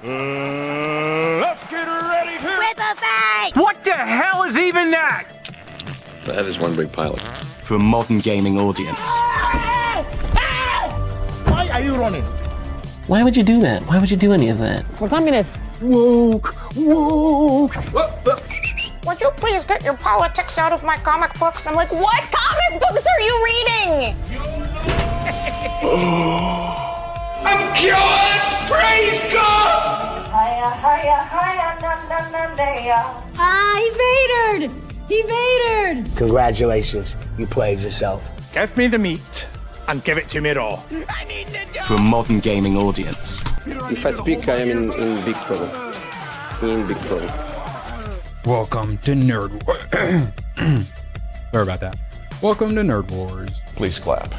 Let's get ready to Ripper fight! What the hell is even that? That is one big pilot. For a modern gaming audience. Why are you running? Why would you do that? Why would you do any of that? We're communists. Woke. Would you please get your politics out of my comic books? I'm like, what comic books are you reading? I'm cured! Praise God! He vatored! Congratulations, you played yourself. Give me the meat and give it to me raw. For a modern gaming audience. If I speak, I am in big trouble. In big trouble. Welcome to Nerd Wars. Sorry about that. Welcome to Nerd Wars. Please clap.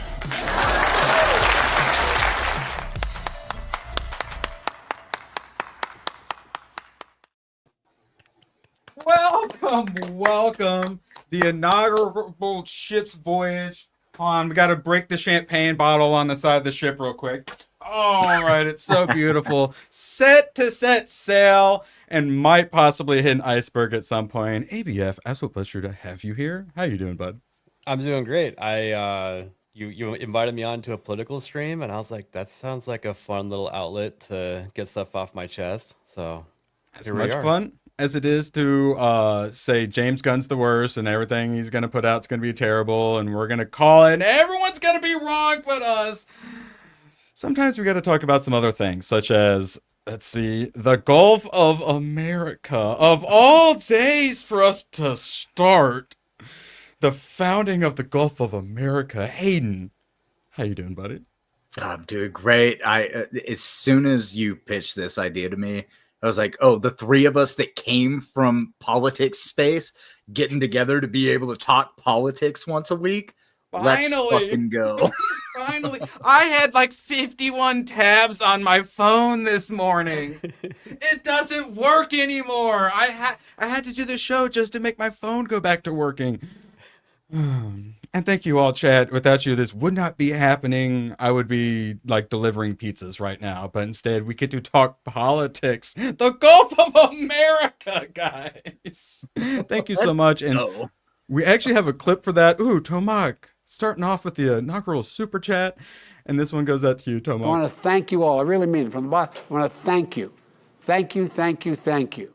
Welcome. The inaugural ship's voyage. Hold on, we got to break the champagne bottle on the side of the ship real quick. All right, it's so beautiful. Set to set sail and might possibly hit an iceberg at some point. ABF, absolute pleasure to have you here. How you doing, bud? I'm doing great. You invited me on to a political stream, and I was like, that sounds like a fun little outlet to get stuff off my chest. So as much fun as it is to say James Gunn's the worst and everything he's going to put out is going to be terrible and we're going to call it and everyone's going to be wrong but us. Sometimes we got to talk about some other things, such as, let's see, the Gulf of America. Of all days for us to start the founding of the Gulf of America. Hayden, how you doing, buddy? I'm doing great. As soon as you pitched this idea to me, I was like, oh, the three of us that came from politics space getting together to be able to talk politics once a week. Finally. Let's fucking go. Finally. I had like 51 tabs on my phone this morning. It doesn't work anymore. I had to do the show just to make my phone go back to working. And thank you all, chat. Without you, this would not be happening. I would be like delivering pizzas right now, but instead we get to talk politics. The Gulf of America, guys. Thank you so much. And we actually have a clip for that. Ooh, Tomak, starting off with the inaugural super chat. And this one goes out to you, Tomak. I want to thank you all. I really mean it from the bottom. I want to thank you. Thank you, thank you, thank you.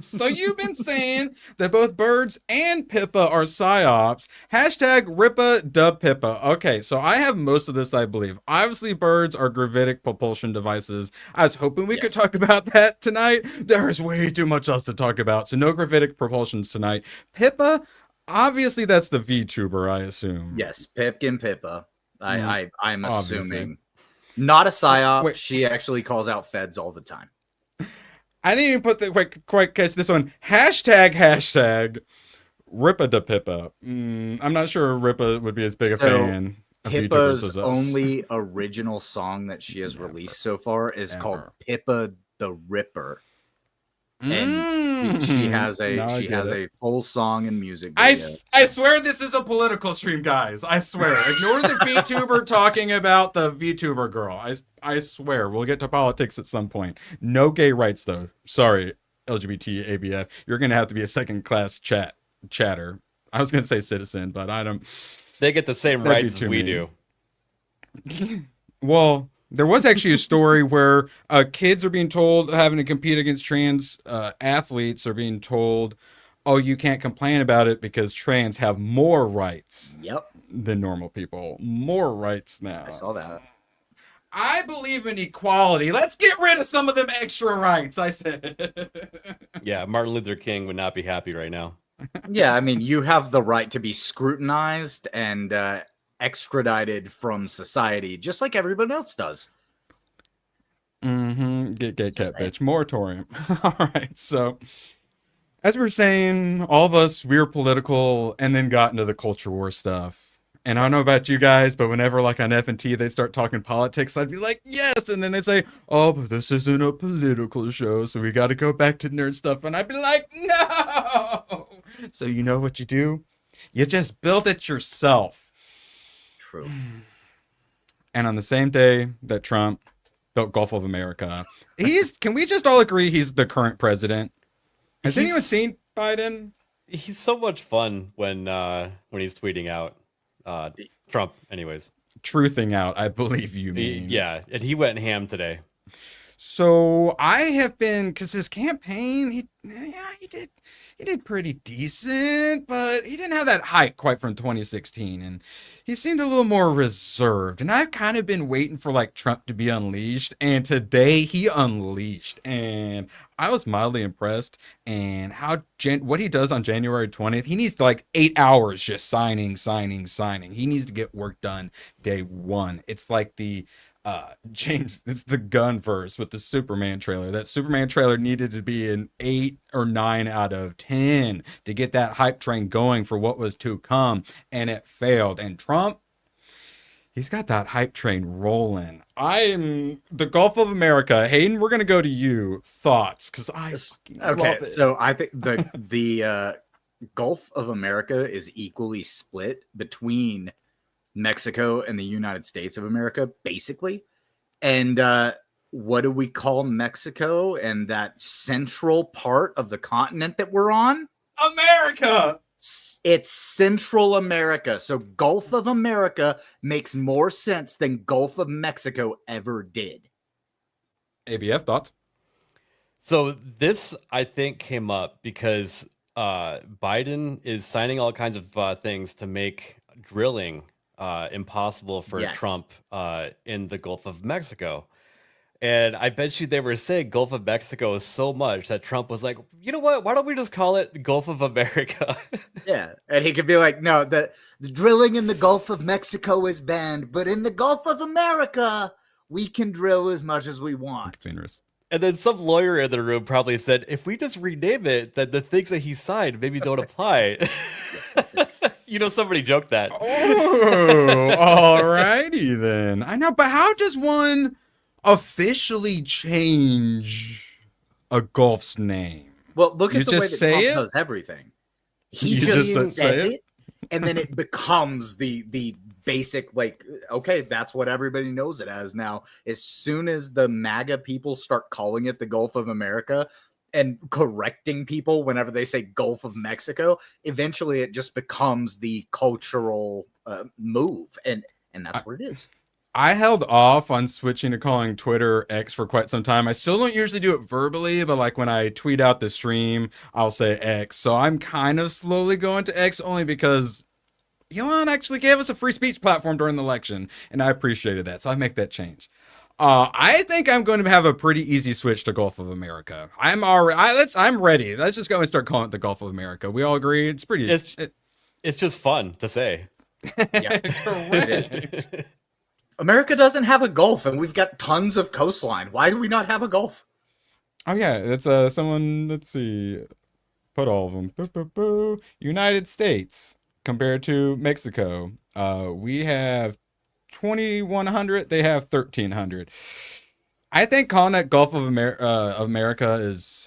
So you've been saying that both Birds and Pippa are psyops. Hashtag Rippa dub Pippa. Okay, so I have most of this, I believe. Obviously, Birds are gravitic propulsion devices. I was hoping we could talk about that tonight. There's way too much else to talk about, so no gravitic propulsions tonight. Pippa, obviously that's the VTuber, I assume. Yes, Pipkin Pippa. I'm assuming. Not a psyop. Wait. She actually calls out feds all the time. I didn't even put the quite catch this one. Hashtag Rippa da Pippa. I'm not sure Rippa would be as big a fan of YouTubers as us. Pippa's only original song that she has released so far is called Pippa the Ripper. And she has a full song and music video. I swear this is a political stream, guys. I swear. Ignore the VTuber talking about the VTuber girl. I swear. We'll get to politics at some point. No gay rights, though. Sorry, LGBT ABF. You're going to have to be a second-class chatter. I was going to say citizen, but I don't... They get the same rights as we do. Well... There was actually a story where kids are being told, having to compete against trans athletes are being told, oh, you can't complain about it because trans have more rights than normal people. More rights now. I saw that. I believe in equality. Let's get rid of some of them extra rights, I said. Yeah, Martin Luther King would not be happy right now. Yeah, I mean, you have the right to be scrutinized and extradited from society, just like everyone else does. Get cat bitch. Moratorium. All right, so as we were saying, all of us, we were political and then got into the culture war stuff. And I don't know about you guys, but whenever like on F&T they start talking politics, I'd be like, yes. And then they'd say, oh, but this isn't a political show, so we got to go back to nerd stuff. And I'd be like, no. So you know what you do? You just build it yourself. True. And on the same day that Trump the Gulf of America. Can we just all agree he's the current president? Has anyone seen Biden? He's so much fun when he's tweeting out Trump, anyways. Truthing out, I believe you mean. Yeah, and he went ham today. So I have been, because his campaign, he did pretty decent, but he didn't have that hype quite from 2016, and he seemed a little more reserved. And I've kind of been waiting for like Trump to be unleashed, and today he unleashed, and I was mildly impressed. And what he does on January 20th, he needs like 8 hours just signing. He needs to get work done day one. It's like the it's the gun verse with the Superman trailer. That Superman trailer needed to be an 8 or 9 out of 10 to get that hype train going for what was to come, and it failed. And Trump, he's got that hype train rolling. I'm the Gulf of America. Hayden, we're gonna go to you. Thoughts? Because I love it. So I think the Gulf of America is equally split between Mexico and the United States of America, basically. And what do we call Mexico and that central part of the continent that we're on? America. It's Central America. So Gulf of America makes more sense than Gulf of Mexico ever did. ABF, thoughts? So this, I think, came up because Biden is signing all kinds of things to make drilling impossible for Trump in the Gulf of Mexico. And I bet you they were saying Gulf of Mexico so much that Trump was like, you know what? Why don't we just call it the Gulf of America? Yeah. And he could be like, no, the drilling in the Gulf of Mexico is banned, but in the Gulf of America, we can drill as much as we want. And then some lawyer in the room probably said, if we just rename it, then the things that he signed maybe don't apply. Somebody joked that. Oh, all righty then. I know, but how does one officially change a Gulf's name? Well, look You at the way just that say Trump it? does everything. He You just just says say it, and then it becomes the basic, like, okay, that's what everybody knows it as now. As soon as the MAGA people start calling it the Gulf of America and correcting people whenever they say Gulf of Mexico, eventually it just becomes the cultural move, and that's what it is. I held off on switching to calling Twitter X for quite some time. I still don't usually do it verbally, but like when I tweet out the stream, I'll say X. So I'm kind of slowly going to X only because Elon actually gave us a free speech platform during the election, and I appreciated that. So I make that change. I think I'm going to have a pretty easy switch to Gulf of America. I'm ready. Let's just go and start calling it the Gulf of America. We all agree it's pretty. It's just fun to say. Yeah, correct. America doesn't have a Gulf, and we've got tons of coastline. Why do we not have a Gulf? Oh yeah, it's someone. Let's see, put all of them. Boo, boo, boo. United States compared to Mexico, we have 2,100. They have 1,300. I think calling it Gulf of America is.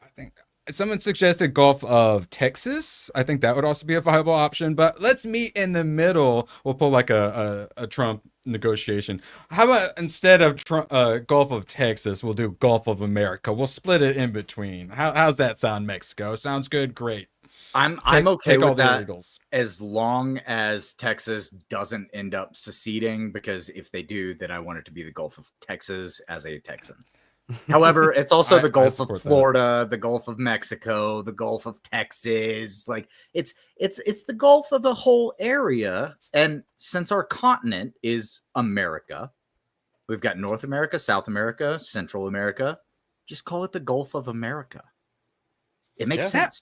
I think someone suggested Gulf of Texas. I think that would also be a viable option. But let's meet in the middle. We'll pull like a Trump negotiation. How about instead of Gulf of Texas, we'll do Gulf of America. We'll split it in between. How's that sound, Mexico? Sounds good. Great. I'm okay with that as long as Texas doesn't end up seceding, because if they do, then I want it to be the Gulf of Texas as a Texan. However, it's also the Gulf of Florida, the Gulf of Mexico, the Gulf of Texas. Like it's the Gulf of the whole area. And since our continent is America, we've got North America, South America, Central America. Just call it the Gulf of America. It makes sense.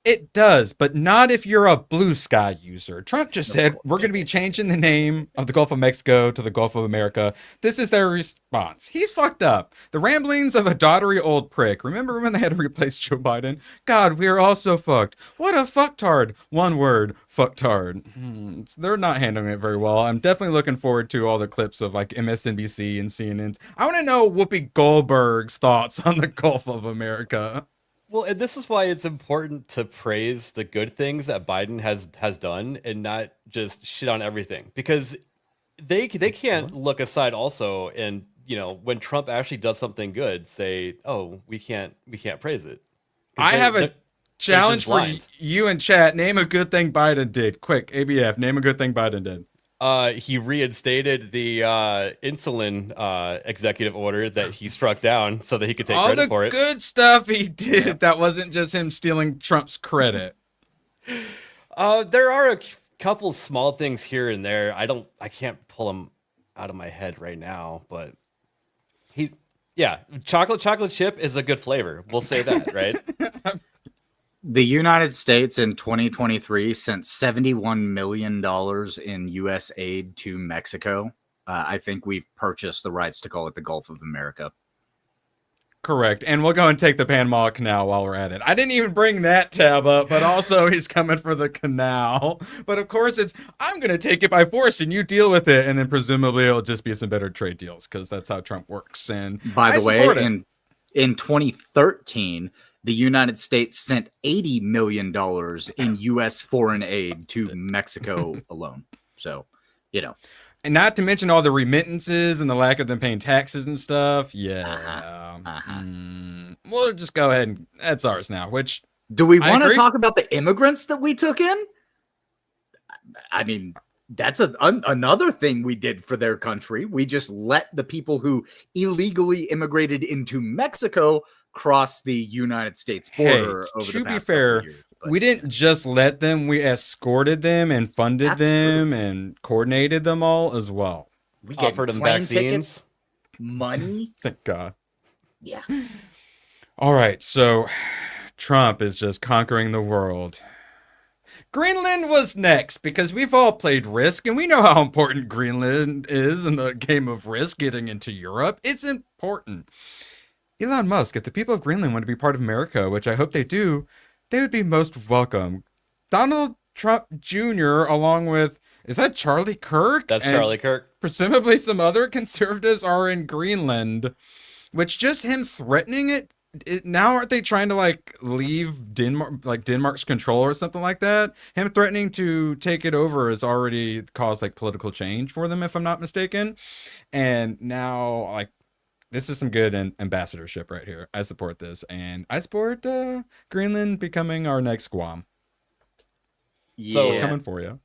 It does, but not if you're a Blue Sky user. Trump just said we're going to be changing the name of the Gulf of Mexico to the Gulf of America. This is their response. He's fucked up. The ramblings of a doddery old prick. Remember when they had to replace Joe Biden? God, we are all so fucked. What a fucktard. One word, fucktard. They're not handling it very well. I'm definitely looking forward to all the clips of like MSNBC and CNN. I want to know Whoopi Goldberg's thoughts on the Gulf of America. Well, and this is why it's important to praise the good things that Biden has done and not just shit on everything, because they can't look aside also and when Trump actually does something good, say, "Oh, we can't praise it." I have a challenge just for blind. you in chat. Name a good thing Biden did. Quick, ABF. Name a good thing Biden did. He reinstated the insulin executive order that he struck down so that he could take All credit the for it. good stuff he did that wasn't just him stealing Trump's credit. There are a couple small things here and there. I can't pull them out of my head right now, but chocolate chip is a good flavor. We'll say that, right? The United States in 2023 sent $71 million in U.S. aid to Mexico. I think we've purchased the rights to call it the Gulf of America. Correct. And we'll go and take the Panama Canal while we're at it. I didn't even bring that tab up, but also he's coming for the canal. But of course I'm going to take it by force and you deal with it. And then presumably it'll just be some better trade deals because that's how Trump works. And by the way, in 2013, the United States sent $80 million in U.S. foreign aid to Mexico alone. So, And not to mention all the remittances and the lack of them paying taxes and stuff. Yeah. We'll just go ahead and that's ours now, which do we want to talk about the immigrants that we took in? I mean, that's another thing we did for their country. We just let the people who illegally immigrated into Mexico cross the United States border over the past to be fair, years. We didn't just let them, we escorted them and funded them and coordinated them all as well. We offered them vaccines. Money. Thank God. Yeah. All right, so Trump is just conquering the world. Greenland was next because we've all played Risk and we know how important Greenland is in the game of Risk getting into Europe. It's important. Elon Musk, if the people of Greenland want to be part of America, which I hope they do, they would be most welcome. Donald Trump Jr., along with, is that Charlie Kirk? That's And Charlie Kirk. presumably some other conservatives are in Greenland, which just him threatening it, now aren't they trying to leave Denmark's control or something like that? Him threatening to take it over has already caused political change for them, if I'm not mistaken. And now this is some good ambassadorship right here. I support this, and I support Greenland becoming our next Guam. Yeah. So coming for you.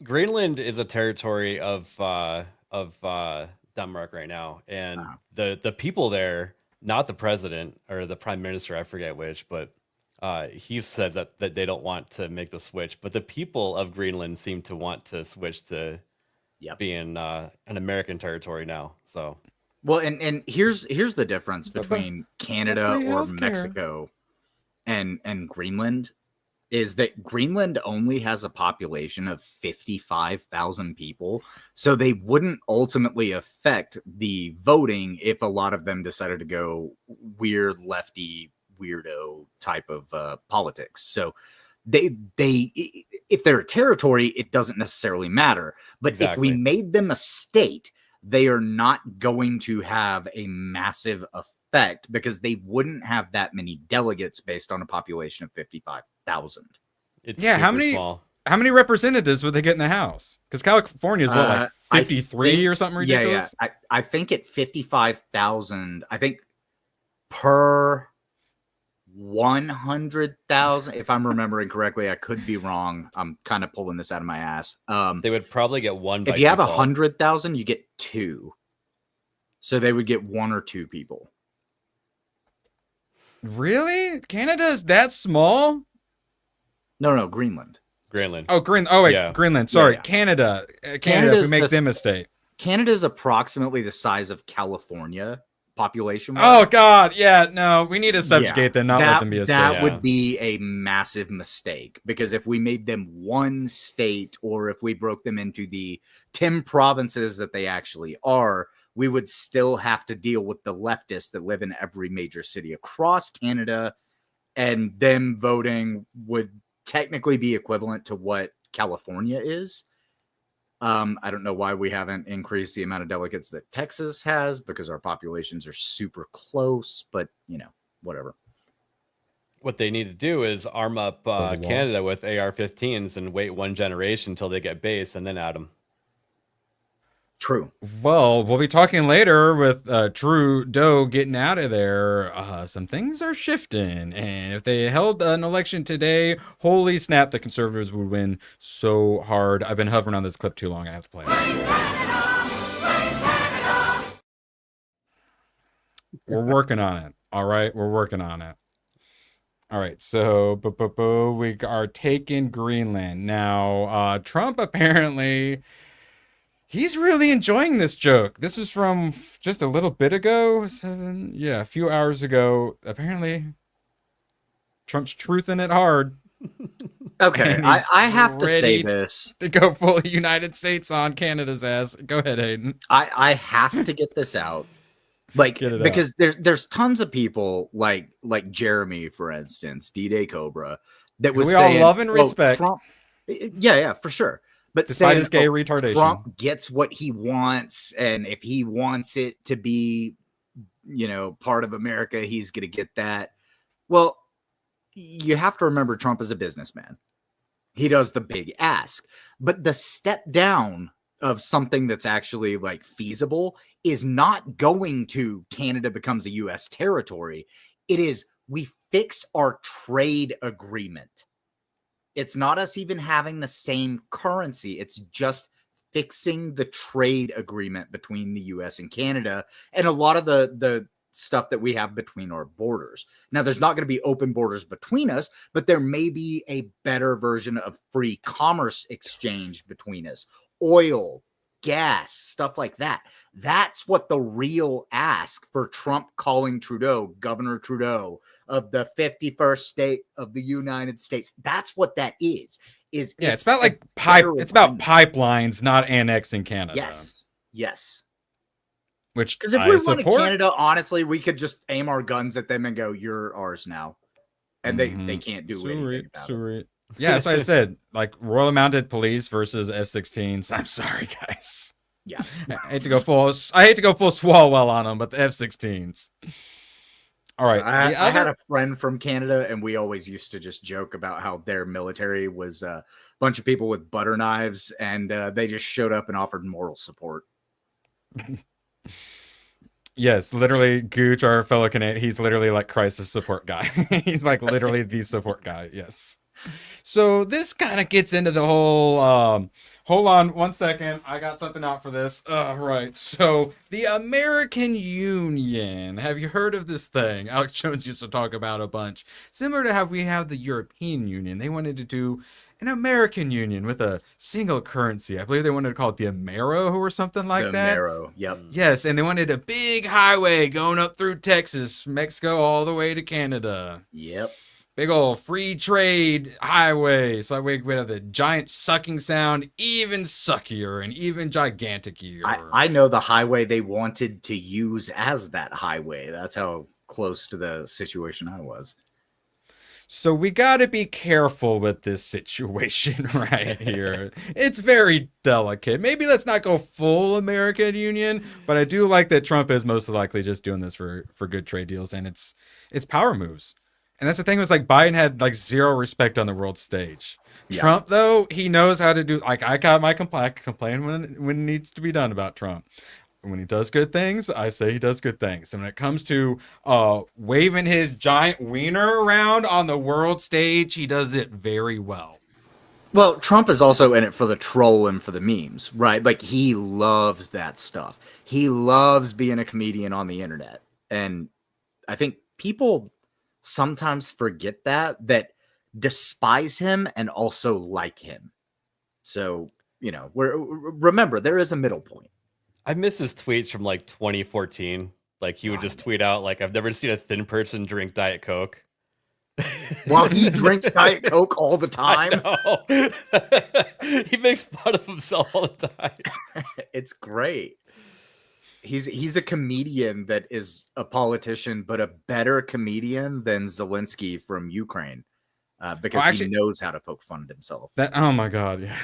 Greenland is a territory of Denmark right now, and the people there, not the president or the prime minister, I forget which, but he says that they don't want to make the switch, but the people of Greenland seem to want to switch to being an American territory now. So. Well, and here's the difference between Canada or Mexico and Greenland is that Greenland only has a population of 55,000 people, so they wouldn't ultimately affect the voting if a lot of them decided to go weird lefty weirdo type of politics. So they if they're a territory, it doesn't necessarily matter. But if we made them a state, they are not going to have a massive effect because they wouldn't have that many delegates based on a population of 55,000. It's super small. How many representatives would they get in the House? Because California is what, 53 or something ridiculous? Yeah. I think at 55,000, I think per 100,000, if I'm remembering correctly, I could be wrong. I'm kind of pulling this out of my ass. They would probably get one. If you have 100,000, you get two. So they would get one or two people. Really? Canada is that small? No, Greenland. Oh, wait, Yeah. Greenland. Sorry, Yeah. Canada. Canada, if we make them a state. Canada is approximately the size of California population. Oh, God. Yeah, no, we need to subjugate them, not let them be a state. That would be a massive mistake because if we made them one state or if we broke them into the 10 provinces that they actually are, we would still have to deal with the leftists that live in every major city across Canada, and them voting would technically be equivalent to what California is. I don't know why we haven't increased the amount of delegates that Texas has because our populations are super close, but whatever. What they need to do is arm up Canada with AR-15s and wait one generation until they get base and then add them. True. Well, we'll be talking later with Trudeau getting out of there. Some things are shifting, and if they held an election today, holy snap, the Conservatives would win so hard. I've been hovering on this clip too long. I have to play it. We're working on it. All right, we're working on it. All right, so we are taking Greenland now. Trump apparently. He's really enjoying this joke. This was from just a little bit ago. A few hours ago. Apparently, Trump's truthing it hard. Okay, I have to say this. To go full United States on Canada's ass. Go ahead, Hayden. I have to get this out. Like, because there's tons of people like Jeremy, for instance, D-Day Cobra, that was saying, all love and respect. Trump, yeah, for sure. But despite his gay retardation, Trump gets what he wants, and if he wants it to be, part of America, he's going to get that. Well, you have to remember Trump is a businessman. He does the big ask, but the step down of something that's actually like feasible is not going to Canada becomes a U.S. territory. It is we fix our trade agreement. It's not us even having the same currency. It's just fixing the trade agreement between the U.S. and Canada and a lot of the stuff that we have between our borders. Now, there's not going to be open borders between us, but there may be a better version of free commerce exchange between us. Oil, gas, stuff like that. That's what the real ask for Trump calling Trudeau, Governor Trudeau of the 51st state of the United States. That's what that is. It's not like it's about pipelines, not annexing Canada. Yes. Which because if we wanted Canada, honestly, we could just aim our guns at them and go, "You're ours now," and they can't do anything about it. Yeah, that's what I said. Like Royal Mounted Police versus F-16s. I'm sorry, guys. Yeah, I hate to go full Swalwell on them, but the F-16s. All right. So I had a friend from Canada, and we always used to just joke about how their military was a bunch of people with butter knives, and they just showed up and offered moral support. Yes, literally, Gooch, our fellow Canadian, he's literally like crisis support guy. He's like literally the support guy. Yes. So this kind of gets into the whole, hold on 1 second. I got something out for this. Right. So the American Union, have you heard of this thing? Alex Jones used to talk about a bunch. Similar to how we have the European Union. They wanted to do an American Union with a single currency. I believe they wanted to call it the Amero or something like that. Amero, yep. Yes, and they wanted a big highway going up through Texas, Mexico, all the way to Canada. Yep. Big old free trade highway. So we have the giant sucking sound, even suckier and even giganticier. I know the highway they wanted to use as that highway. That's how close to the situation I was. So we got to be careful with this situation right here. It's very delicate. Maybe let's not go full American Union, but I do like that Trump is most likely just doing this for good trade deals, and it's power moves. And that's the thing was like Biden had like zero respect on the world stage. Yeah. Trump, though, he knows how to do, like I got my complain when it needs to be done about Trump. When he does good things, I say he does good things. And when it comes to waving his giant wiener around on the world stage, he does it very well. Well, Trump is also in it for the troll and for the memes, right? Like he loves that stuff. He loves being a comedian on the internet. And I think people sometimes forget that despise him and also like him. So, remember, there is a middle point. I miss his tweets from like 2014. Like he would just tweet out like, "I've never seen a thin person drink Diet Coke." While he drinks Diet Coke all the time. He makes fun of himself all the time. It's great. He's a comedian that is a politician, but a better comedian than Zelensky from Ukraine. Because he knows how to poke fun at himself. Oh my God, yeah.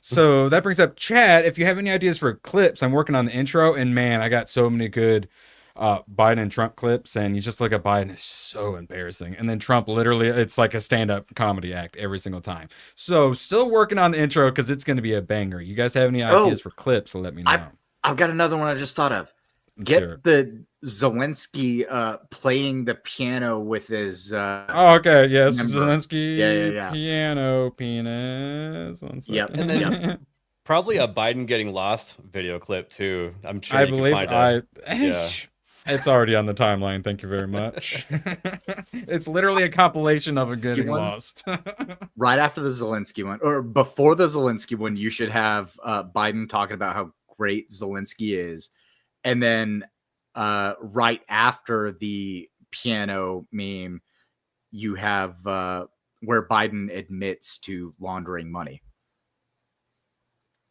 So that brings up Chad. If you have any ideas for clips, I'm working on the intro, and man, I got so many good Biden and Trump clips, and you just look at Biden, it's just so embarrassing. And then Trump, literally, it's like a stand-up comedy act every single time. So still working on the intro because it's going to be a banger. You guys have any ideas for clips? So let me know. I've got another one I just thought of. Sure. Get the Zelensky playing the piano with his. Oh, okay. Yes, member. Zelensky. Yeah. Piano penis. One second. Yep. And then probably a Biden getting lost video clip too. I'm sure I you can believe find yeah. It's already on the timeline. Thank you very much. It's literally a compilation of a getting lost. Right after the Zelensky one, or before the Zelensky one, you should have Biden talking about how great Zelensky is. And then right after the piano meme, you have where Biden admits to laundering money.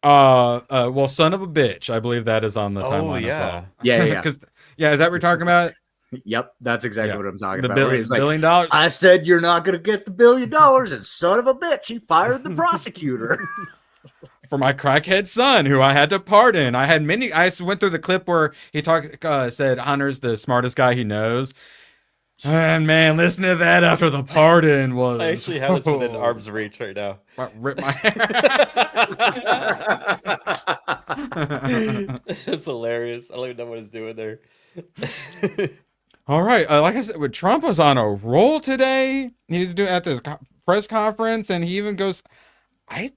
Well, son of a bitch. I believe that is on the timeline as well. Yeah. Because is that what we're talking about? Yep, that's exactly what I'm talking about. The He's like, $1 billion. I said you're not going to get the $1 billion, and son of a bitch, he fired the prosecutor. For my crackhead son, who I had to pardon. I went through the clip where he said Hunter's the smartest guy he knows. And man, listen to that after the pardon was. I actually have this within arm's reach right now. Rip my hair. It's hilarious. I don't even know what he's doing there. All right, like I said, Trump was on a roll today. He's doing at this press conference, and he even goes, I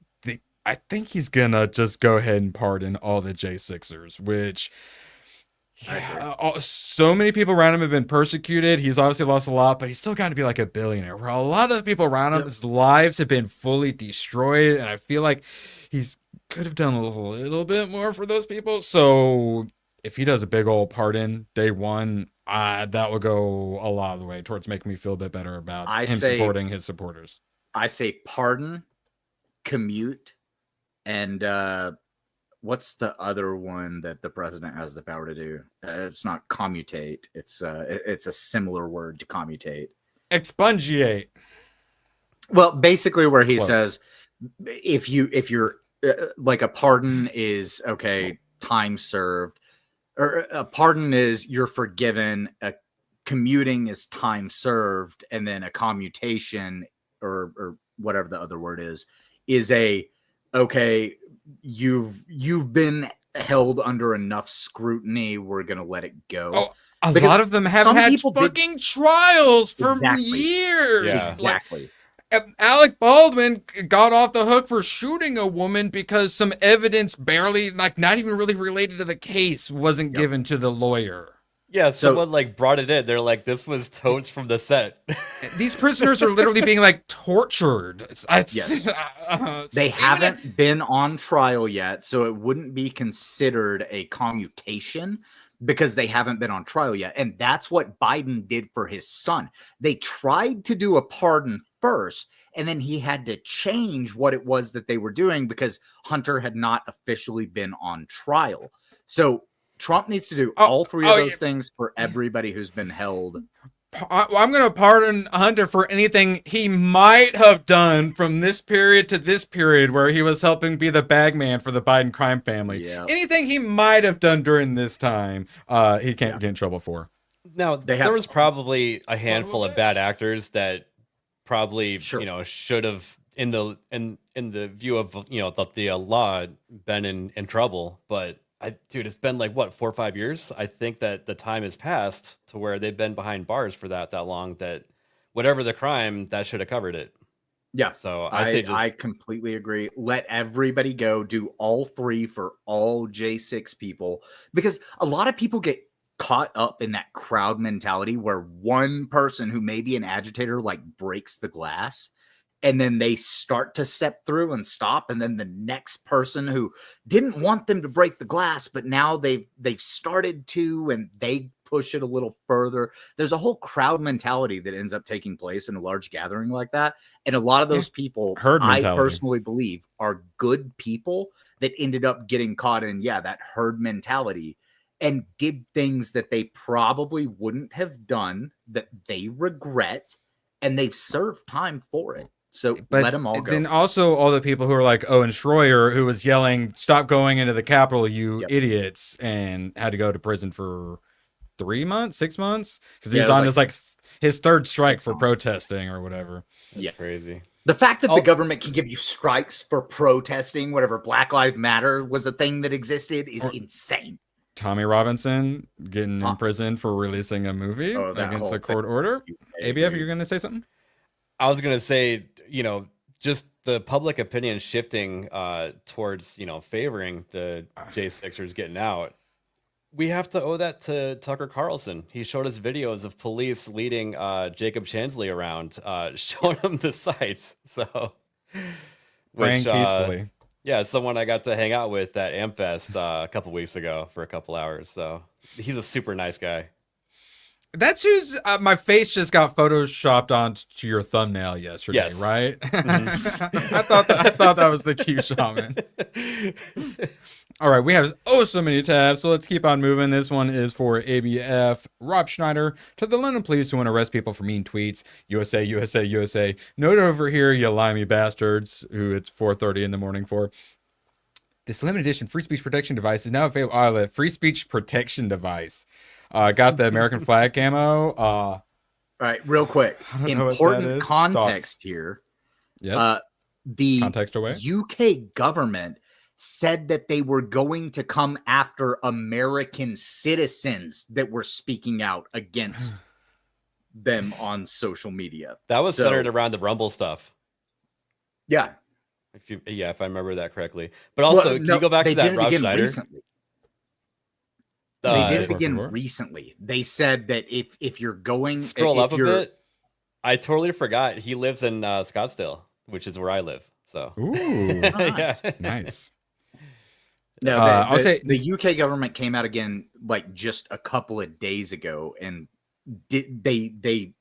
think he's gonna just go ahead and pardon all the J6ers, which so many people around him have been persecuted. He's obviously lost a lot, but he's still got to be like a billionaire. Where a lot of the people around him, his lives have been fully destroyed, and I feel like he's could have done a little bit more for those people. So if he does a big old pardon day one, that will go a lot of the way towards making me feel a bit better about him supporting his supporters. I say pardon, commute, and what's the other one that the president has the power to do? It's not commutate. It's a similar word to commutate. Expungiate. Well, basically, where he says, if you're like a pardon is okay, time served, or a pardon is you're forgiven. A commuting is time served, and then a commutation or whatever the other word is a okay. You've been held under enough scrutiny. We're gonna let it go. Oh, a lot of them have had fucking trials for years. Yeah. Exactly. Alec Baldwin got off the hook for shooting a woman because some evidence barely, like not even really related to the case, wasn't given to the lawyer. Yeah, someone like brought it in. They're like, this was totes from the set. These prisoners are literally being like tortured. They haven't been on trial yet, so it wouldn't be considered a commutation because they haven't been on trial yet. And that's what Biden did for his son. They tried to do a pardon first, and then he had to change what it was that they were doing because Hunter had not officially been on trial. So Trump needs to do all three of those things for everybody who's been held. I'm going to pardon Hunter for anything he might have done from this period to this period where he was helping be the bagman for the Biden crime family. Yeah. Anything he might have done during this time, he can't get in trouble for. Now, there was probably a handful of bad actors that probably, should have, in the view of, the law, been in trouble. But dude, it's been like what, 4 or 5 years? I think that the time has passed to where they've been behind bars for that long, that whatever the crime, that should have covered it. Yeah. So I completely agree. Let everybody go. Do all three for all J6 people, because a lot of people get caught up in that crowd mentality where one person who may be an agitator like breaks the glass, and then they start to step through and stop, and then the next person who didn't want them to break the glass, but now they've started to, and they push it a little further. There's a whole crowd mentality that ends up taking place in a large gathering like that, and a lot of those people, I personally believe, are good people that ended up getting caught in that herd mentality and did things that they probably wouldn't have done that they regret, and they've served time for it. So let them all go. Then also all the people who are like Owen Schroyer, who was yelling, "Stop going into the Capitol, you idiots," and had to go to prison for 3 months, 6 months, because he was on his third strike for protesting or whatever. That's crazy. The fact that the government can give you strikes for protesting whatever Black Lives Matter was a thing that existed is insane. Tommy Robinson getting imprisoned for releasing a movie against a court order. ABF, you're going to say something? I was going to say, just the public opinion shifting towards, favoring the J6ers getting out. We have to owe that to Tucker Carlson. He showed us videos of police leading Jacob Chansley around, showing him the sights. So, praying peacefully. Yeah, someone I got to hang out with at AmFest a couple weeks ago for a couple hours. So he's a super nice guy. That's who's my face just got photoshopped onto your thumbnail yesterday, right? Mm-hmm. I thought that was the Q shaman. All right, we have so many tabs, so let's keep on moving. This one is for ABF. Rob Schneider, to the London police who want to arrest people for mean tweets. USA, USA, USA. Note over here, you limey bastards, who it's 4:30 in the morning for. This limited edition free speech protection device is now available. The free speech protection device. Got the American flag camo. All right, real quick. Important context here. Yes. The context away. UK government said that they were going to come after American citizens that were speaking out against them on social media. That was centered around the Rumble stuff. Yeah. If I remember that correctly. But also, can you go back to that Rob Schneider? Recently. They did it again recently. They said that if you're going... Scroll up a bit. I totally forgot. He lives in Scottsdale, which is where I live. So. Ooh. Yeah. Nice. No, I'll say the UK government came out again like just a couple of days ago, and they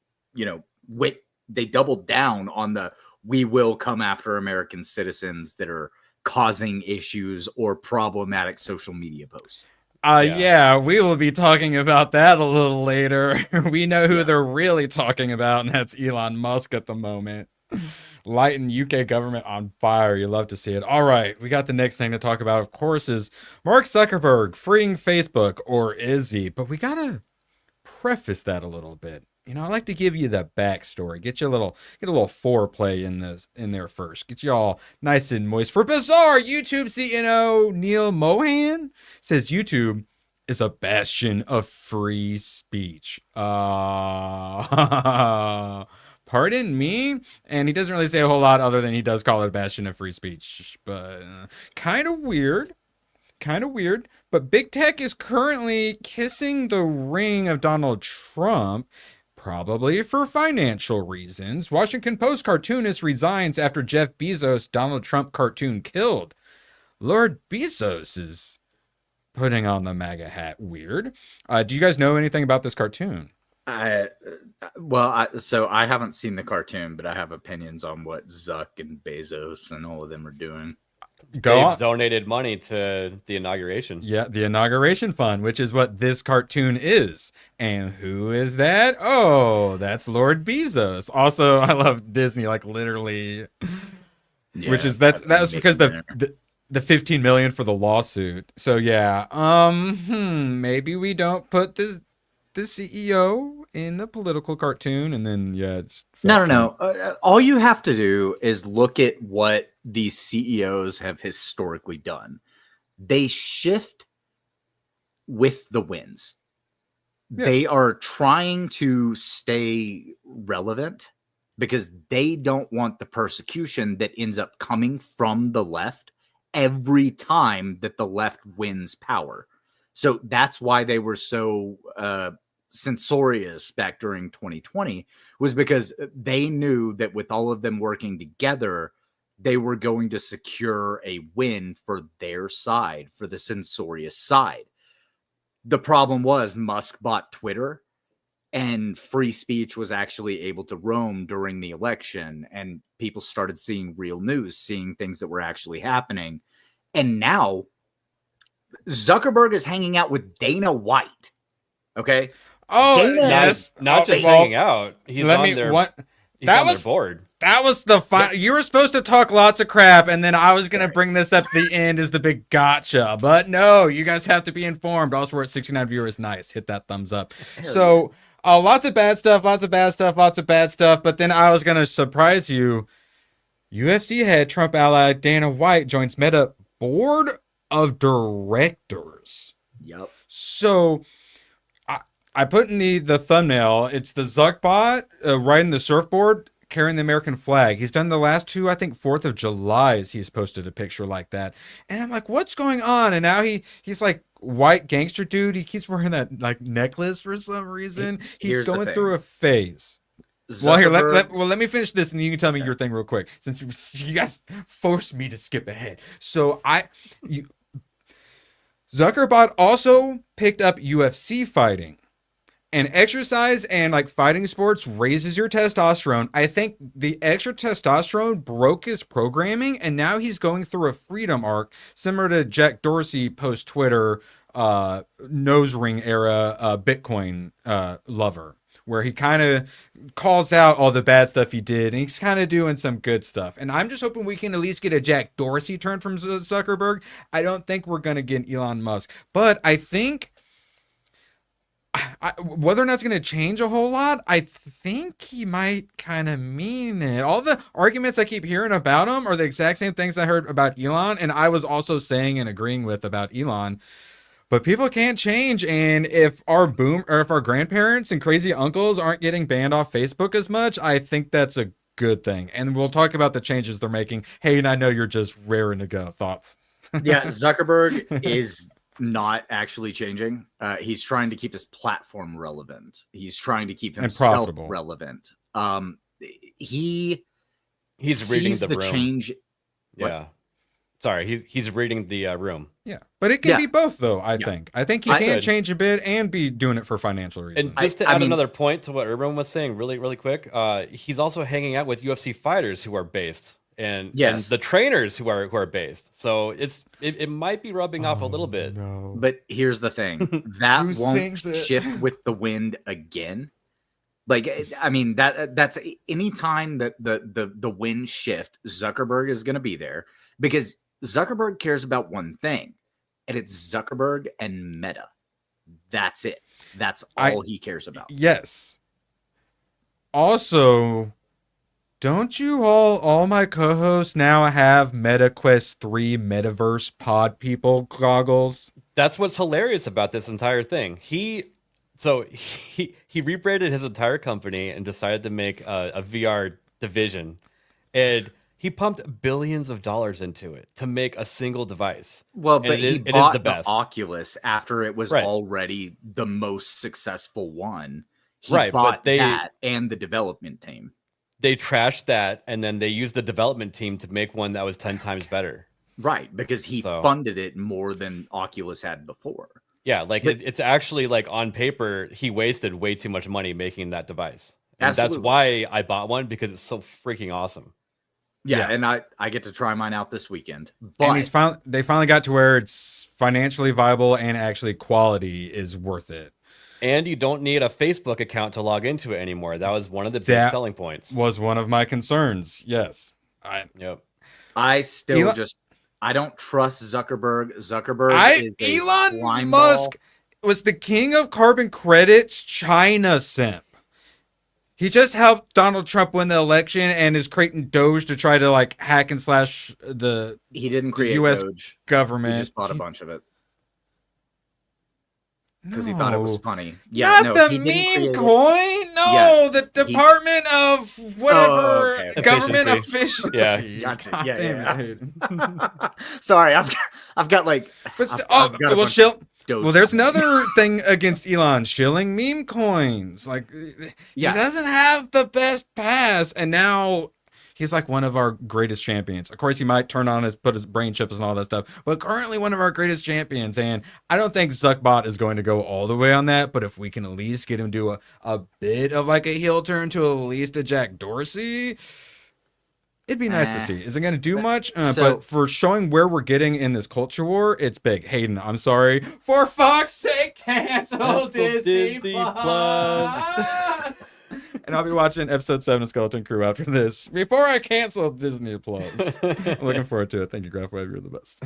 doubled down on the we will come after American citizens that are causing issues or problematic social media posts. Yeah, we will be talking about that a little later. We know who they're really talking about, and that's Elon Musk at the moment. Lighting UK government on fire. You love to see it. All right, we got the next thing to talk about, of course, is Mark Zuckerberg freeing Facebook, or is he? But we got to preface that a little bit. I like to give you the backstory. Get a little foreplay in there first. Get you all nice and moist. For bizarre, YouTube CEO Neil Mohan says YouTube is a bastion of free speech. Pardon me? And he doesn't really say a whole lot other than he does call it a bastion of free speech. But kind of weird. But big tech is currently kissing the ring of Donald Trump, probably for financial reasons. Washington Post cartoonist resigns after Jeff Bezos' Donald Trump cartoon killed. Lord Bezos is putting on the MAGA hat. Weird. Do you guys know anything about this cartoon? So I haven't seen the cartoon, but I have opinions on what Zuck and Bezos and all of them are doing. They've donated money to the inauguration. Yeah, the inauguration fund, which is what this cartoon is. And who is that? Oh, that's Lord Bezos. Also, I love Disney, like literally, which is that was because the 15 million for the lawsuit. So yeah, maybe we don't put the CEO in the political cartoon, and then no. All you have to do is look at what these CEOs have historically done. They shift with the winds. Yeah. They are trying to stay relevant because they don't want the persecution that ends up coming from the left every time that the left wins power. So that's why they were so censorious back during 2020, was because they knew that with all of them working together, they were going to secure a win for their side, for the censorious side. The problem was Musk bought Twitter, and free speech was actually able to roam during the election, and people started seeing real news, seeing things that were actually happening. And now Zuckerberg is hanging out with Dana White. Okay. Oh, Dana, yes. Not just hanging out. He's on their board. That was the final. You were supposed to talk lots of crap, and then I was going to bring this up at the end as the big gotcha. But no, you guys have to be informed. Also, we're at 69 viewers. Nice. Hit that thumbs up. So, lots of bad stuff. But then I was going to surprise you. UFC head Trump ally Dana White joins Meta board of directors. Yep. So I put in the thumbnail. It's the Zuckbot riding the surfboard, carrying the American flag. He's done the last two, I think 4th of July's. He's posted a picture like that, and I'm like, what's going on? And now he's like white gangster dude. He keeps wearing that like necklace for some reason. He's going through a phase. Well, here, let me finish this, and you can tell me your thing real quick, since you guys forced me to skip ahead. So Zuckerbot also picked up UFC fighting. And exercise and like fighting sports raises your testosterone. I think the extra testosterone broke his programming, and now he's going through a freedom arc similar to Jack Dorsey post Twitter nose ring era Bitcoin lover, where he kind of calls out all the bad stuff he did, and he's kind of doing some good stuff. And I'm just hoping we can at least get a Jack Dorsey turn from Zuckerberg. I don't think we're going to get Elon Musk, but I think whether or not it's going to change a whole lot, I think he might kind of mean it. All the arguments I keep hearing about him are the exact same things I heard about Elon, and I was also saying and agreeing with about Elon. But people can't change, and if our grandparents and crazy uncles aren't getting banned off Facebook as much, I think that's a good thing. And we'll talk about the changes they're making. Hey, and I know you're just raring to go. Thoughts? Yeah, Zuckerberg is not actually changing. He's trying to keep his platform relevant. He's trying to keep himself relevant. He's reading the room. Change. Yeah. Sorry, he's reading the room. Yeah, but it can be both, though. I think he can change a bit and be doing it for financial reasons. And just to add another point to what Urban was saying, really quick, he's also hanging out with UFC fighters who are based. And the trainers who are based, so it might be rubbing off a little bit. No. But here's the thing: that won't shift with the wind again. Like, I mean, that's any time that the wind shift, Zuckerberg is going to be there, because Zuckerberg cares about one thing, and it's Zuckerberg and Meta. That's it. That's all he cares about. Yes. Also, don't you all my co-hosts now have MetaQuest 3 Metaverse pod people goggles? That's what's hilarious about this entire thing. He rebranded his entire company and decided to make a VR division, and he pumped billions of dollars into it to make a single device. Well, but he bought the Oculus after it was already the most successful one. He bought but that and the development team. They trashed that, and then they used the development team to make one that was 10 times better. Right, because he funded it more than Oculus had before. Yeah, like it's actually like on paper, he wasted way too much money making that device. And that's why I bought one, because it's so freaking awesome. Yeah, and I get to try mine out this weekend. But And they finally got to where it's financially viable and actually quality is worth it. And you don't need a Facebook account to log into it anymore. That was one of the big selling points. Was one of my concerns. Yes. I still I don't trust Zuckerberg. Zuckerberg is a Elon slime Musk ball. was the king of carbon credits China simp. He just helped Donald Trump win the election and is creating Doge to try to like hack and slash the He didn't create US Doge. government. He just bought a bunch of it. Because he thought it was funny. Yeah, not the meme coin. No, the Department of whatever government efficiency. Yeah, gotcha. Yeah. Sorry, I've got like. Well, there's another thing against Elon shilling meme coins. Like, he doesn't have the best pass, and now he's like one of our greatest champions. Of course, he might put his brain chips and all that stuff, but currently one of our greatest champions. And I don't think Zuckbot is going to go all the way on that, but if we can at least get him to a bit of like a heel turn to at least a Jack Dorsey, it'd be nice to see. Is it going to do much? But for showing where we're getting in this culture war, it's big. Hayden, I'm sorry. For fuck's sake, cancel Disney Plus. And I'll be watching episode 7 of Skeleton Crew after this, before I cancel Disney Plus. I'm looking forward to it. Thank you, Graph5. You're the best.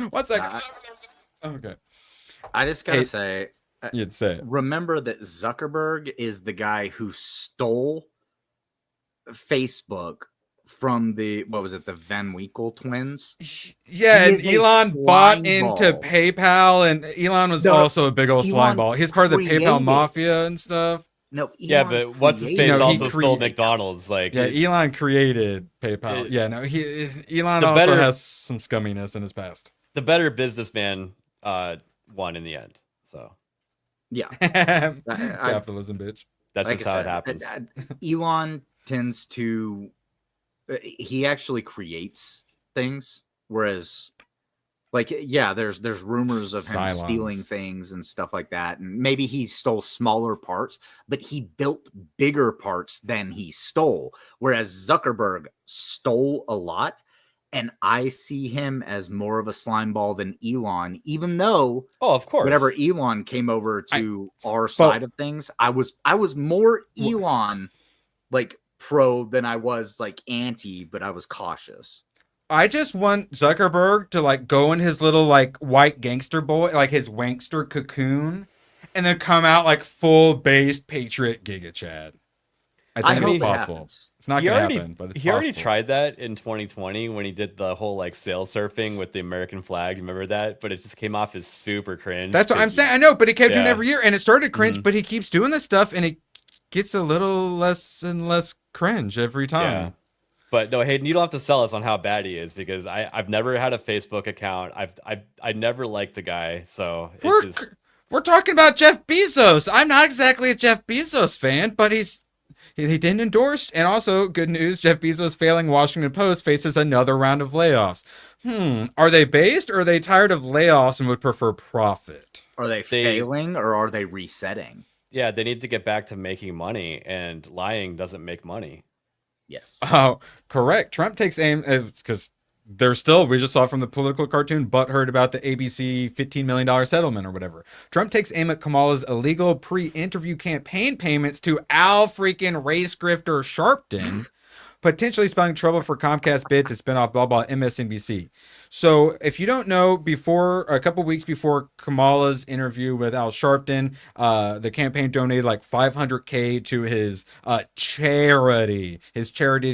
1 second. Okay. I just got to say, you'd say, remember that Zuckerberg is the guy who stole Facebook from the the Van Winkle twins. Yeah, He and is a Elon bought slime into ball. PayPal, and Elon was No, also a big old slime Elon ball. He's part of the PayPal created- mafia and stuff. No, Yeah, Elon but what's his created- face No, he also stole created- McDonald's. Like, Yeah, Elon created PayPal. it- Yeah, no, Elon the also better- has some scumminess in his past. the better businessman won in the end. So Yeah, Capitalism, bitch. that's like just I how said, it happens. Elon tends to he actually creates things, whereas there's rumors of him Cylons. stealing things and stuff like that, and maybe he stole smaller parts, but he built bigger parts than he stole, whereas Zuckerberg stole a lot. And I see him as more of a slime ball than Elon, even though of course, whenever Elon came over to our side of things, I was more Elon pro than I was anti, but I was cautious. I just want Zuckerberg to go in his little white gangster boy, his wankster cocoon, and then come out full based patriot Giga Chad. I think it's possible. It's not gonna happen, but it's he already possible. tried that in 2020 when he did the whole sail surfing with the American flag. Remember that? But it just came off as super cringe. That's what I'm saying. I know, but he kept doing it Yeah. every year, and it started cringe. But he keeps doing this stuff, and it gets a little less and less cringe every time. Yeah. But no, Hayden, you don't have to sell us on how bad he is, because I've never had a Facebook account. I never liked the guy, so it's just... We're talking about Jeff Bezos. I'm not exactly a Jeff Bezos fan, but he didn't endorse. And also, good news, Jeff Bezos failing Washington Post faces another round of layoffs. Are they based, or are they tired of layoffs and would prefer profit? Are they failing, or are they resetting? Yeah, they need to get back to making money, and lying doesn't make money. Yes. Oh, correct. Trump takes aim, because they're still, we just saw from the political cartoon, butthurt about the ABC $15 million settlement or whatever. Trump takes aim at Kamala's illegal pre-interview campaign payments to Al freaking race grifter Sharpton, potentially spelling trouble for Comcast bid to spin off blah blah MSNBC. So if you don't know, a couple weeks before Kamala's interview with Al Sharpton, the campaign donated $500K to his charity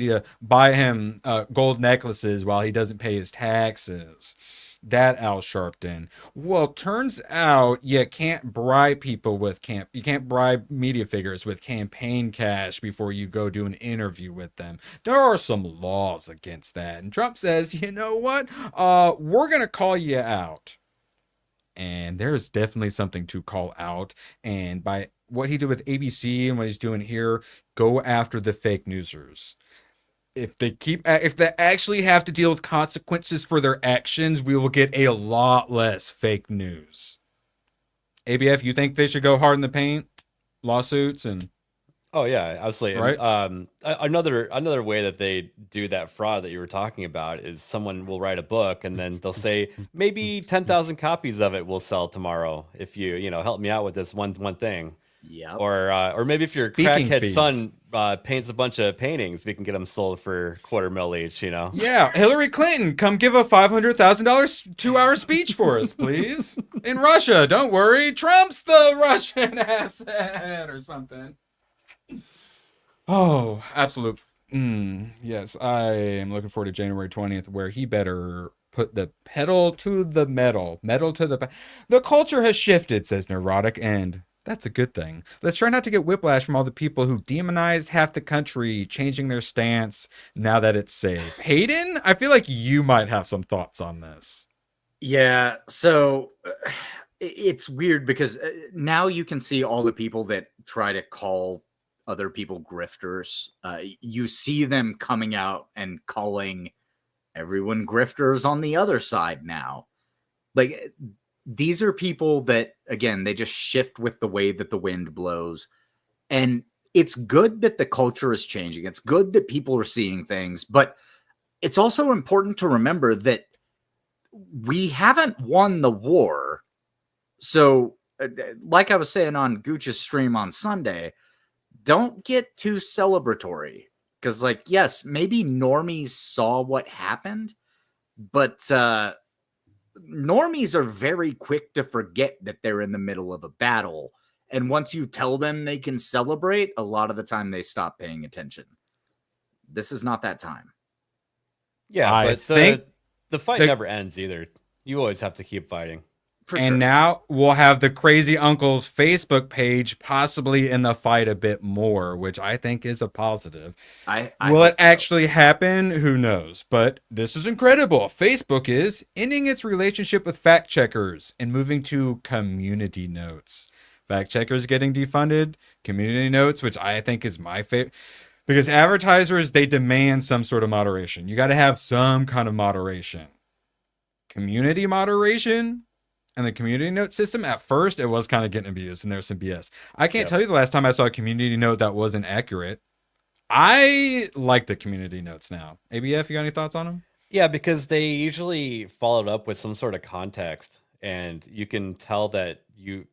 to buy him gold necklaces while he doesn't pay his taxes. That Al Sharpton. Well, turns out you can't bribe people with you can't bribe media figures with campaign cash before you go do an interview with them. There are some laws against that. And Trump says, you know what? We're going to call you out. And there's definitely something to call out. And by what he did with ABC and what he's doing here, go after the fake newsers. If they actually have to deal with consequences for their actions, we will get a lot less fake news. ABF, you think they should go hard in the paint? Lawsuits and... Oh yeah, absolutely. Right. And, another way that they do that fraud that you were talking about is someone will write a book and then they'll say maybe 10,000 copies of it will sell tomorrow if you help me out with this one thing. Yeah. Or maybe if your Speaking crackhead fees. son paints a bunch of paintings, we can get them sold for $250,000 each. Yeah, Hillary Clinton, come give a $500,000 2-hour speech for us, please. In Russia, don't worry, Trump's the Russian asset or something. Oh, absolute. Yes, I am looking forward to January 20th, where he better put the pedal to the metal to the. The culture has shifted, says Neurotic, and that's a good thing. Let's try not to get whiplash from all the people who demonized half the country, changing their stance now that it's safe. Hayden, I feel like you might have some thoughts on this. Yeah, so it's weird because now you can see all the people that try to call other people grifters. You see them coming out and calling everyone grifters on the other side now. These are people that, again, they just shift with the way that the wind blows. And it's good that the culture is changing. It's good that people are seeing things. But it's also important to remember that we haven't won the war. So, like I was saying on Gooch's stream on Sunday, don't get too celebratory. Because, yes, maybe normies saw what happened, but normies are very quick to forget that they're in the middle of a battle. And once you tell them they can celebrate, a lot of the time they stop paying attention. This is not that time. Yeah, I but think the fight never ends either. You always have to keep fighting. Now we'll have the Crazy Uncle's Facebook page possibly in the fight a bit more, which I think is a positive. Will it actually happen? Who knows? But this is incredible. Facebook is ending its relationship with fact checkers and moving to community notes. Fact checkers getting defunded, community notes, which I think is my favorite. Because advertisers, they demand some sort of moderation. You got to have some kind of moderation. Community moderation and the community note system, at first, it was kind of getting abused, and there's some BS. I can't tell you the last time I saw a community note that wasn't accurate. I like the community notes now. ABF, you got any thoughts on them? Yeah, because they usually followed up with some sort of context, and you can tell that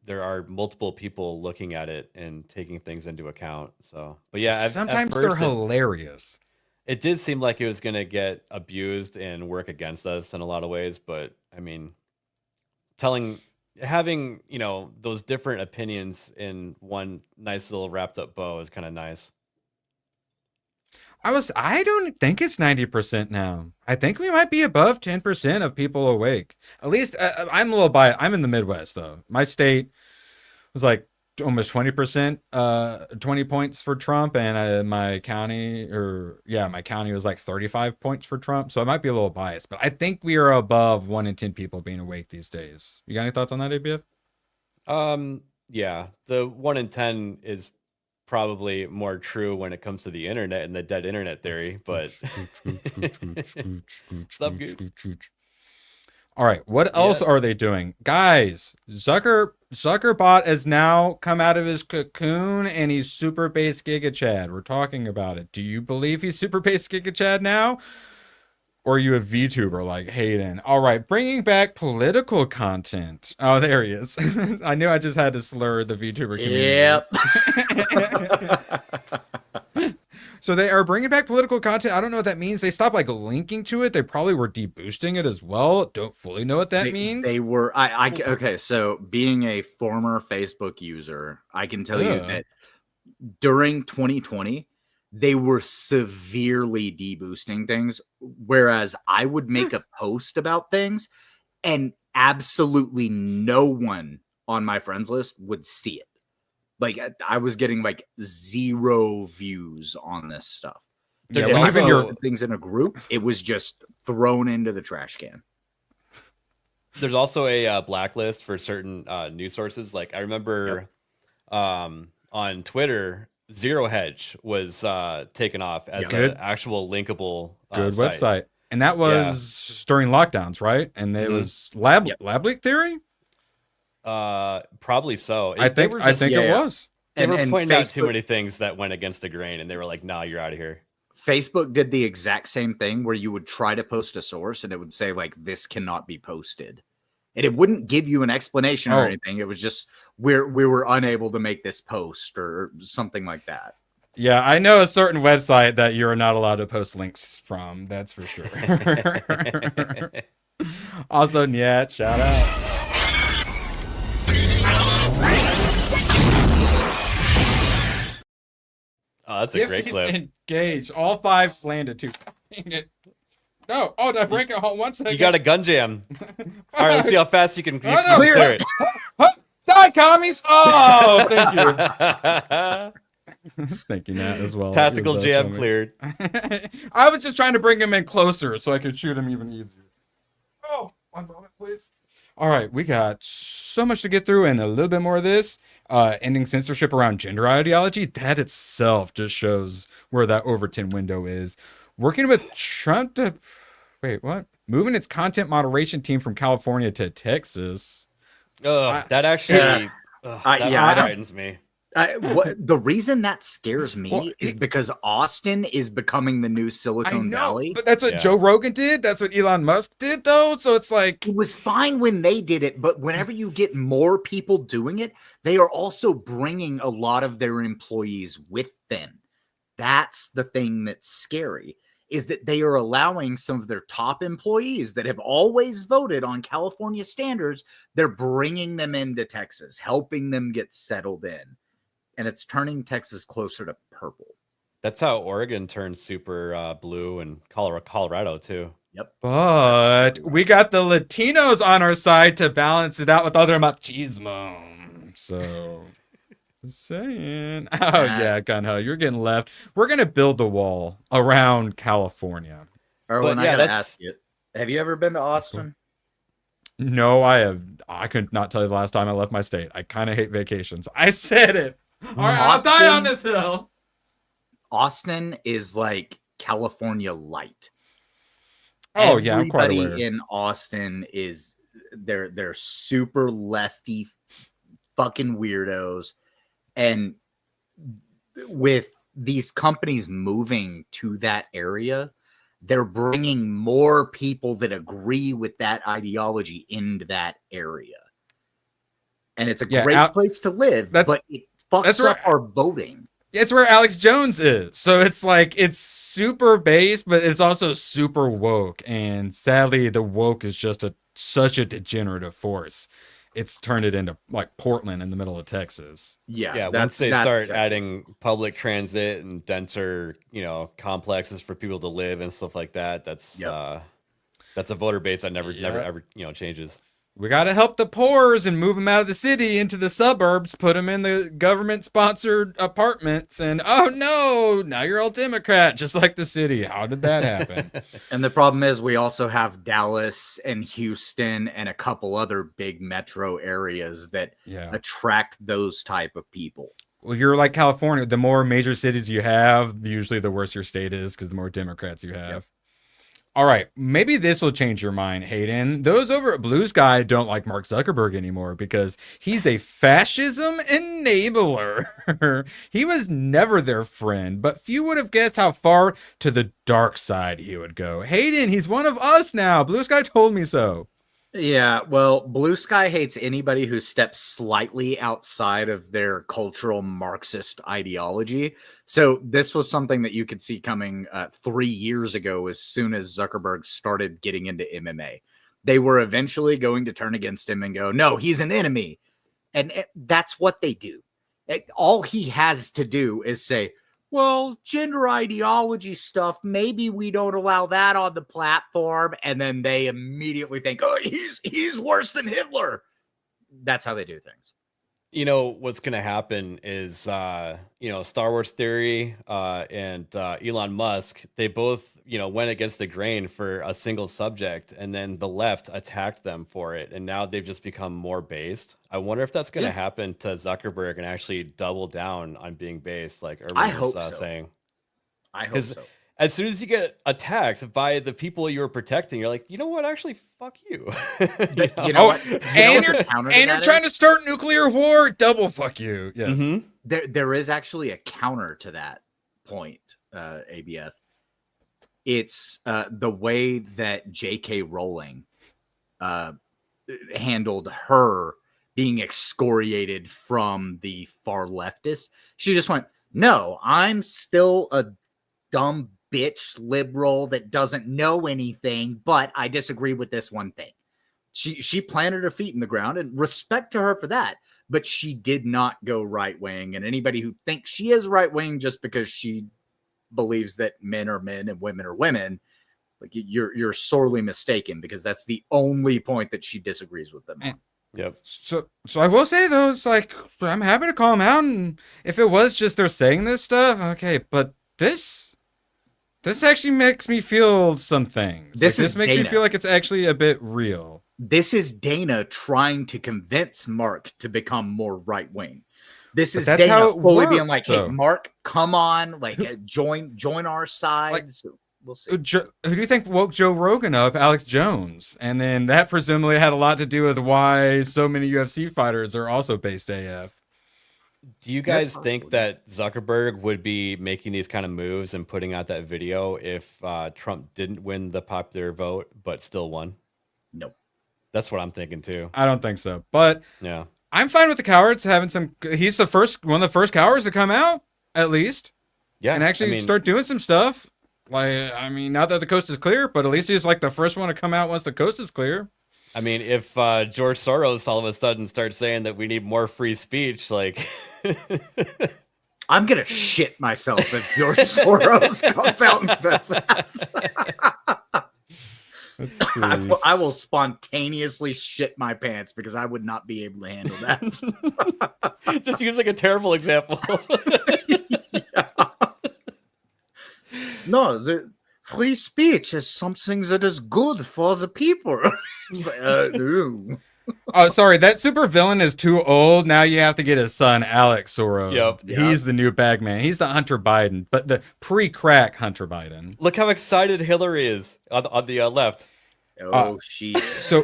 there are multiple people looking at it and taking things into account. So, but yeah, sometimes they're hilarious. It did seem like it was going to get abused and work against us in a lot of ways, but I mean, having those different opinions in one nice little wrapped up bow is kind of nice. I don't think it's 90% now. I think we might be above 10% of people awake. At least I'm a little biased. I'm in the Midwest though. My state was like almost 20%, 20 points for Trump, and my county was like 35 points for Trump. So I might be a little biased, but I think we are above 1 in 10 people being awake these days. You got any thoughts on that, ABF? Yeah, the 1 in 10 is probably more true when it comes to the internet and the dead internet theory, but some good. All right, what else are they doing? Guys, Zuckbot has now come out of his cocoon and he's Super Base Giga Chad. We're talking about it. Do you believe he's Super Base Giga Chad now? Or are you a VTuber like Hayden? All right, bringing back political content. Oh, there he is. I knew I just had to slur the VTuber community. Yep. So they are bringing back political content. I don't know what that means. They stopped like linking to it. They probably were deboosting it as well. Don't fully know what that means. They were. Okay. So being a former Facebook user, I can tell you that during 2020, they were severely deboosting things. Whereas I would make a post about things, and absolutely no one on my friends list would see it. Like I was getting like 0 views on this stuff. If I posted things in a group, it was just thrown into the trash can. There's also a blacklist for certain news sources. Like I remember on Twitter, Zero Hedge was taken off as an actual linkable website. And that was during lockdowns, right? And it was lab leak theory? Probably so. I think it was. They were pointing out too many things that went against the grain, and they were like, "Nah, you're out of here." Facebook did the exact same thing where you would try to post a source, and it would say like, "This cannot be posted," and it wouldn't give you an explanation or anything. It was just we were unable to make this post or something like that. Yeah, I know a certain website that you're not allowed to post links from. That's for sure. Also, Nyet, shout out. Oh, that's a great clip. Engaged. All 5 landed too. Dang it. No. Oh, did I break it? Hold on 1 second. You got a gun jam. All right, let's see how fast you can clear it. Die, commies! Oh, thank you. Thank you, Nat, as well. Tactical jam cleared. I was just trying to bring him in closer so I could shoot him even easier. Oh, 1 moment, please. All right, we got so much to get through and a little bit more of this. Ending censorship around gender ideology, that itself just shows where that Overton window is. Working with Trump to... Wait, what? Moving its content moderation team from California to Texas. That actually... that frightens me. The reason that scares me is because Austin is becoming the new Silicon Valley. But that's what Joe Rogan did. That's what Elon Musk did, though. So it's like... It was fine when they did it, but whenever you get more people doing it, they are also bringing a lot of their employees with them. That's the thing that's scary, is that they are allowing some of their top employees that have always voted on California standards, they're bringing them into Texas, helping them get settled in. And it's turning Texas closer to purple. That's how Oregon turned super blue, and Colorado too. Yep. But we got the Latinos on our side to balance it out with other machismo. So, just saying. Oh, yeah, Gunho, you're getting left. We're going to build the wall around California. Erwin, I gotta ask you, have you ever been to Austin? No, I have. I could not tell you the last time I left my state. I kind of hate vacations. I said it. All right, I'll die on this hill. Austin is like California light. Oh yeah, I'm quite aware. Everybody in Austin is they're super lefty fucking weirdos, and with these companies moving to that area, they're bringing more people that agree with that ideology into that area, and it's a great place to live. But it fucks up our voting. It's where Alex Jones is. So it's like, it's super base, but it's also super woke. And sadly, the woke is just such a degenerative force. It's turned it into like Portland in the middle of Texas. Yeah. Once they start adding public transit and denser, complexes for people to live and stuff like that, that's a voter base that never ever changes. We got to help the poors and move them out of the city into the suburbs, put them in the government-sponsored apartments, and oh no, now you're all Democrat, just like the city. How did that happen? And the problem is we also have Dallas and Houston and a couple other big metro areas that attract those type of people. Well, you're like California. The more major cities you have, usually the worse your state is because the more Democrats you have. Yep. All right, maybe this will change your mind, Hayden. Those over at Blue Sky don't like Mark Zuckerberg anymore because he's a fascism enabler. He was never their friend, but few would have guessed how far to the dark side he would go. Hayden, he's one of us now. Blue Sky told me so. Yeah, well, Blue Sky hates anybody who steps slightly outside of their cultural Marxist ideology. So this was something that you could see coming 3 years ago as soon as Zuckerberg started getting into MMA. They were eventually going to turn against him and go, no, he's an enemy. And that's what they do. All he has to do is say, well, gender ideology stuff, maybe we don't allow that on the platform. And then they immediately think, oh, he's worse than Hitler. That's how they do things. What's going to happen is, Star Wars Theory and Elon Musk, they both, went against the grain for a single subject, and then the left attacked them for it. And now they've just become more based. I wonder if that's going to happen to Zuckerberg and actually double down on being based, like Erwin was saying. I hope so. As soon as you get attacked by the people you were protecting, you're like, you know what? Actually, fuck you. And you're trying to start nuclear war? Double fuck you. Yes. Mm-hmm. There is actually a counter to that point, ABF. It's the way that J.K. Rowling handled her being excoriated from the far leftists. She just went, no, I'm still a dumb bitch liberal that doesn't know anything, but I disagree with this one thing. She planted her feet in the ground, and respect to her for that, but she did not go right wing. And anybody who thinks she is right wing just because she believes that men are men and women are women, like you're sorely mistaken, because that's the only point that she disagrees with them on. Yep. So I will say though, it's like, I'm happy to call them out, and if it was just they're saying this stuff, okay, but this actually makes me feel some things. This makes me feel like it's actually a bit real. This is Dana trying to convince Mark to become more right wing. This is Dana fully being like, hey, Mark, come on, like join our side. Like, so we'll see. Who do you think woke Joe Rogan up? Alex Jones. And then that presumably had a lot to do with why so many UFC fighters are also based AF. Do you guys think that Zuckerberg would be making these kind of moves and putting out that video if Trump didn't win the popular vote but still won? Nope. That's what I'm thinking too. I don't think so. But yeah, I'm fine with the cowards having some. He's one of the first cowards to come out, at least. Yeah. And actually start doing some stuff. Like, I mean, not that the coast is clear, but at least he's like the first one to come out once the coast is clear. I mean, if George Soros all of a sudden starts saying that we need more free speech, like, I'm gonna shit myself if George Soros comes out and says that. I will spontaneously shit my pants because I would not be able to handle that. Just use like a terrible example. No, the free speech is something that is good for the people. No. Oh, sorry, that super villain is too old. Now you have to get his son, Alex Soros. Yep. He's the new bag man. He's the Hunter Biden, but the pre-crack Hunter Biden. Look how excited Hillary is on the left. Oh, sheesh. So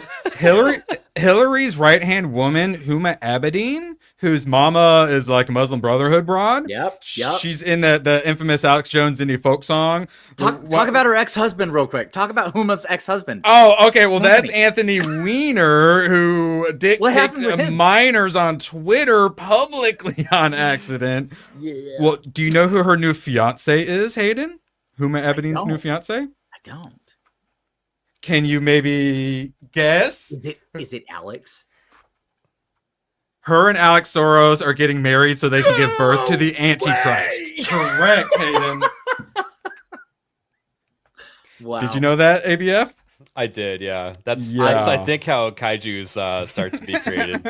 Hillary's right-hand woman, Huma Abedin, whose mama is like a Muslim Brotherhood broad. Yep. She's in the infamous Alex Jones indie folk song. Talk about her ex-husband real quick. Talk about Huma's ex-husband. Oh, okay. Well, that's Anthony Weiner, who dick-picked minors on Twitter publicly on accident. Yeah. Well, do you know who her new fiance is, Hayden? Huma Abedin's new fiance? I don't. Can you maybe guess? Is it Alex? Her and Alex Soros are getting married so they can give birth to the Antichrist. Correct, Hayden. Wow. Did you know that, ABF? I did, yeah. That's I think how kaijus start to be created.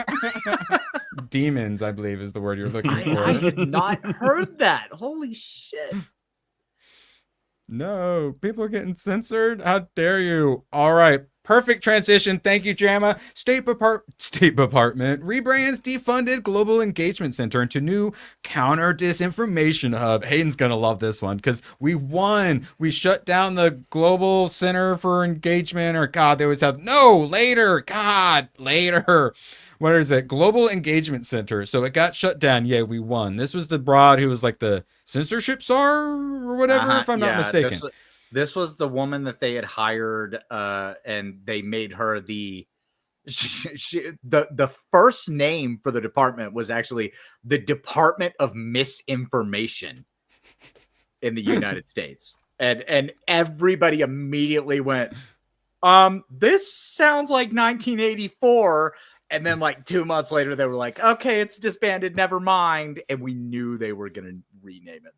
Demons, I believe, is the word you're looking for. I had not heard that. Holy shit. No, people are getting censored. How dare you? All right. Perfect transition. Thank you, Jamma. State Department rebrands defunded Global Engagement Center into new counter disinformation hub. Hayden's going to love this one because we won. We shut down the Global Center for Engagement, or God, they always have later. What is it? Global Engagement Center. So it got shut down. Yeah, we won. This was the broad who was like the censorship czar or whatever, if I'm not mistaken. This was the woman that they had hired, and they made her the first name for the department was actually the Department of Misinformation in the United States, and everybody immediately went, this sounds like 1984. And then like 2 months later, they were like, okay, it's disbanded. Never mind. And we knew they were going to rename it.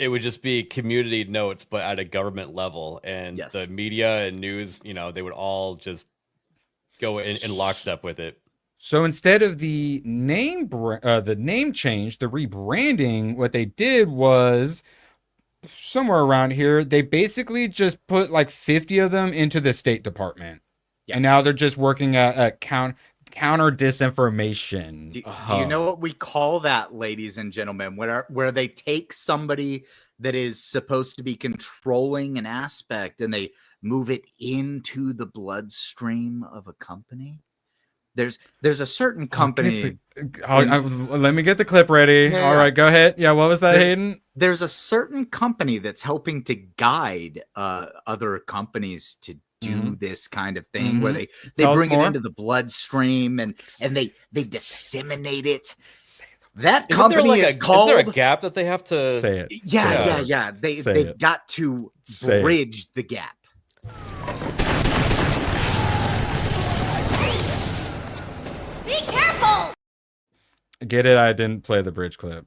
It would just be community notes, but at a government level. And the media and news, they would all just go in lockstep with it. So instead of the name change, the rebranding, what they did was somewhere around here, they basically just put like 50 of them into the State Department. Yeah. And now they're just working at counter disinformation. Do you know what we call that, ladies and gentlemen? Where they take somebody that is supposed to be controlling an aspect and they move it into the bloodstream of a company? There's a certain company. Let me get the clip ready. Yeah. All right, go ahead. Yeah, what was that, Hayden? There's a certain company that's helping to guide other companies to do this kind of thing, where they bring it into the bloodstream and they disseminate it. That company is called. Is there a gap that they have to say it? Yeah. They got to bridge the gap. Be careful! Get it? I didn't play the bridge clip.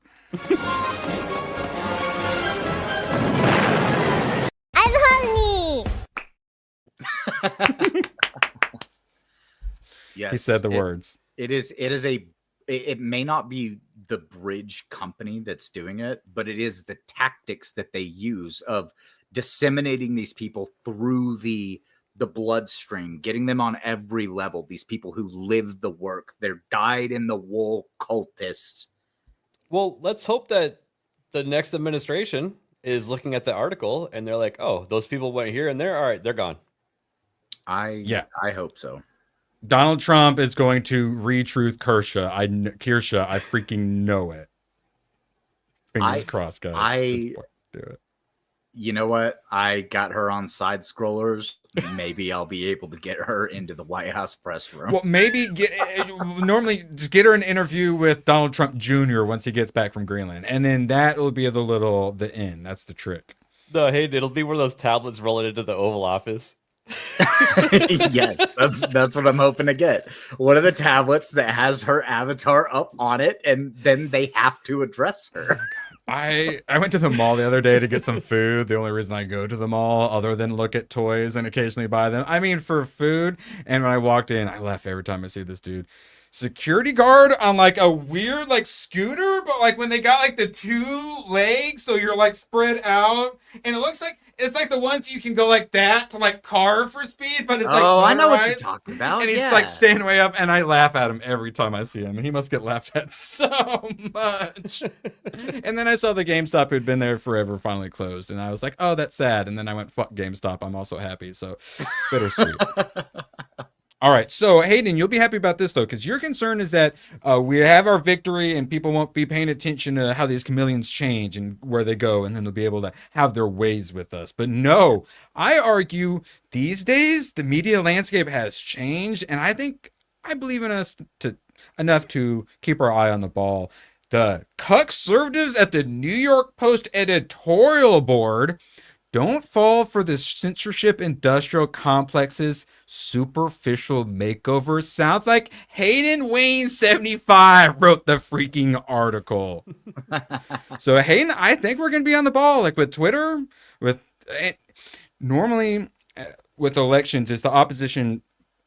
Yes, he said the words. It may not be the bridge company that's doing it, but it is the tactics that they use of disseminating these people through the bloodstream, getting them on every level. These people who live the work, they're dyed in the wool cultists. Well, let's hope that the next administration is looking at the article and they're like, oh, those people went here and there. All right, they're gone. I hope so. Donald Trump is going to retruth Kirsha. I freaking know it. Fingers crossed, guys. Do it. You know what? I got her on side scrollers. Maybe I'll be able to get her into the White House press room. Well, maybe normally just get her an interview with Donald Trump Jr. once he gets back from Greenland, and then that will be the end. That's the trick. No, hey, it'll be one of those tablets rolling into the Oval Office. Yes, that's what I'm hoping to get. One of the tablets that has her avatar up on it, and then they have to address her. I went to the mall the other day to get some food. The only reason I go to the mall, other than look at toys and occasionally buy them, I mean for food. And when I walked in, I laugh every time I see this dude. Security guard on like a weird like scooter, but like when they got like the two legs, so you're like spread out, and it looks like it's like the ones you can go like that to like carve for speed, but it's like I know what you're motorized. talking about. And he's like standing way up, and I laugh at him every time I see him. He must get laughed at so much. And then I saw the GameStop who'd been there forever finally closed, and I was like, oh, that's sad. And then I went, fuck GameStop. I'm also happy. So bittersweet. All right, so Hayden, you'll be happy about this though, because your concern is that we have our victory and people won't be paying attention to how these chameleons change and where they go, and then they'll be able to have their ways with us. But no, I argue these days the media landscape has changed, and I believe in us enough to keep our eye on the ball. The conservatives at the New York Post editorial board don't fall for this censorship industrial complex's superficial makeover. Sounds like Hayden Wayne 75 wrote the freaking article. So Hayden, I think we're going to be on the ball. Like with Twitter, normally with elections, it's the opposition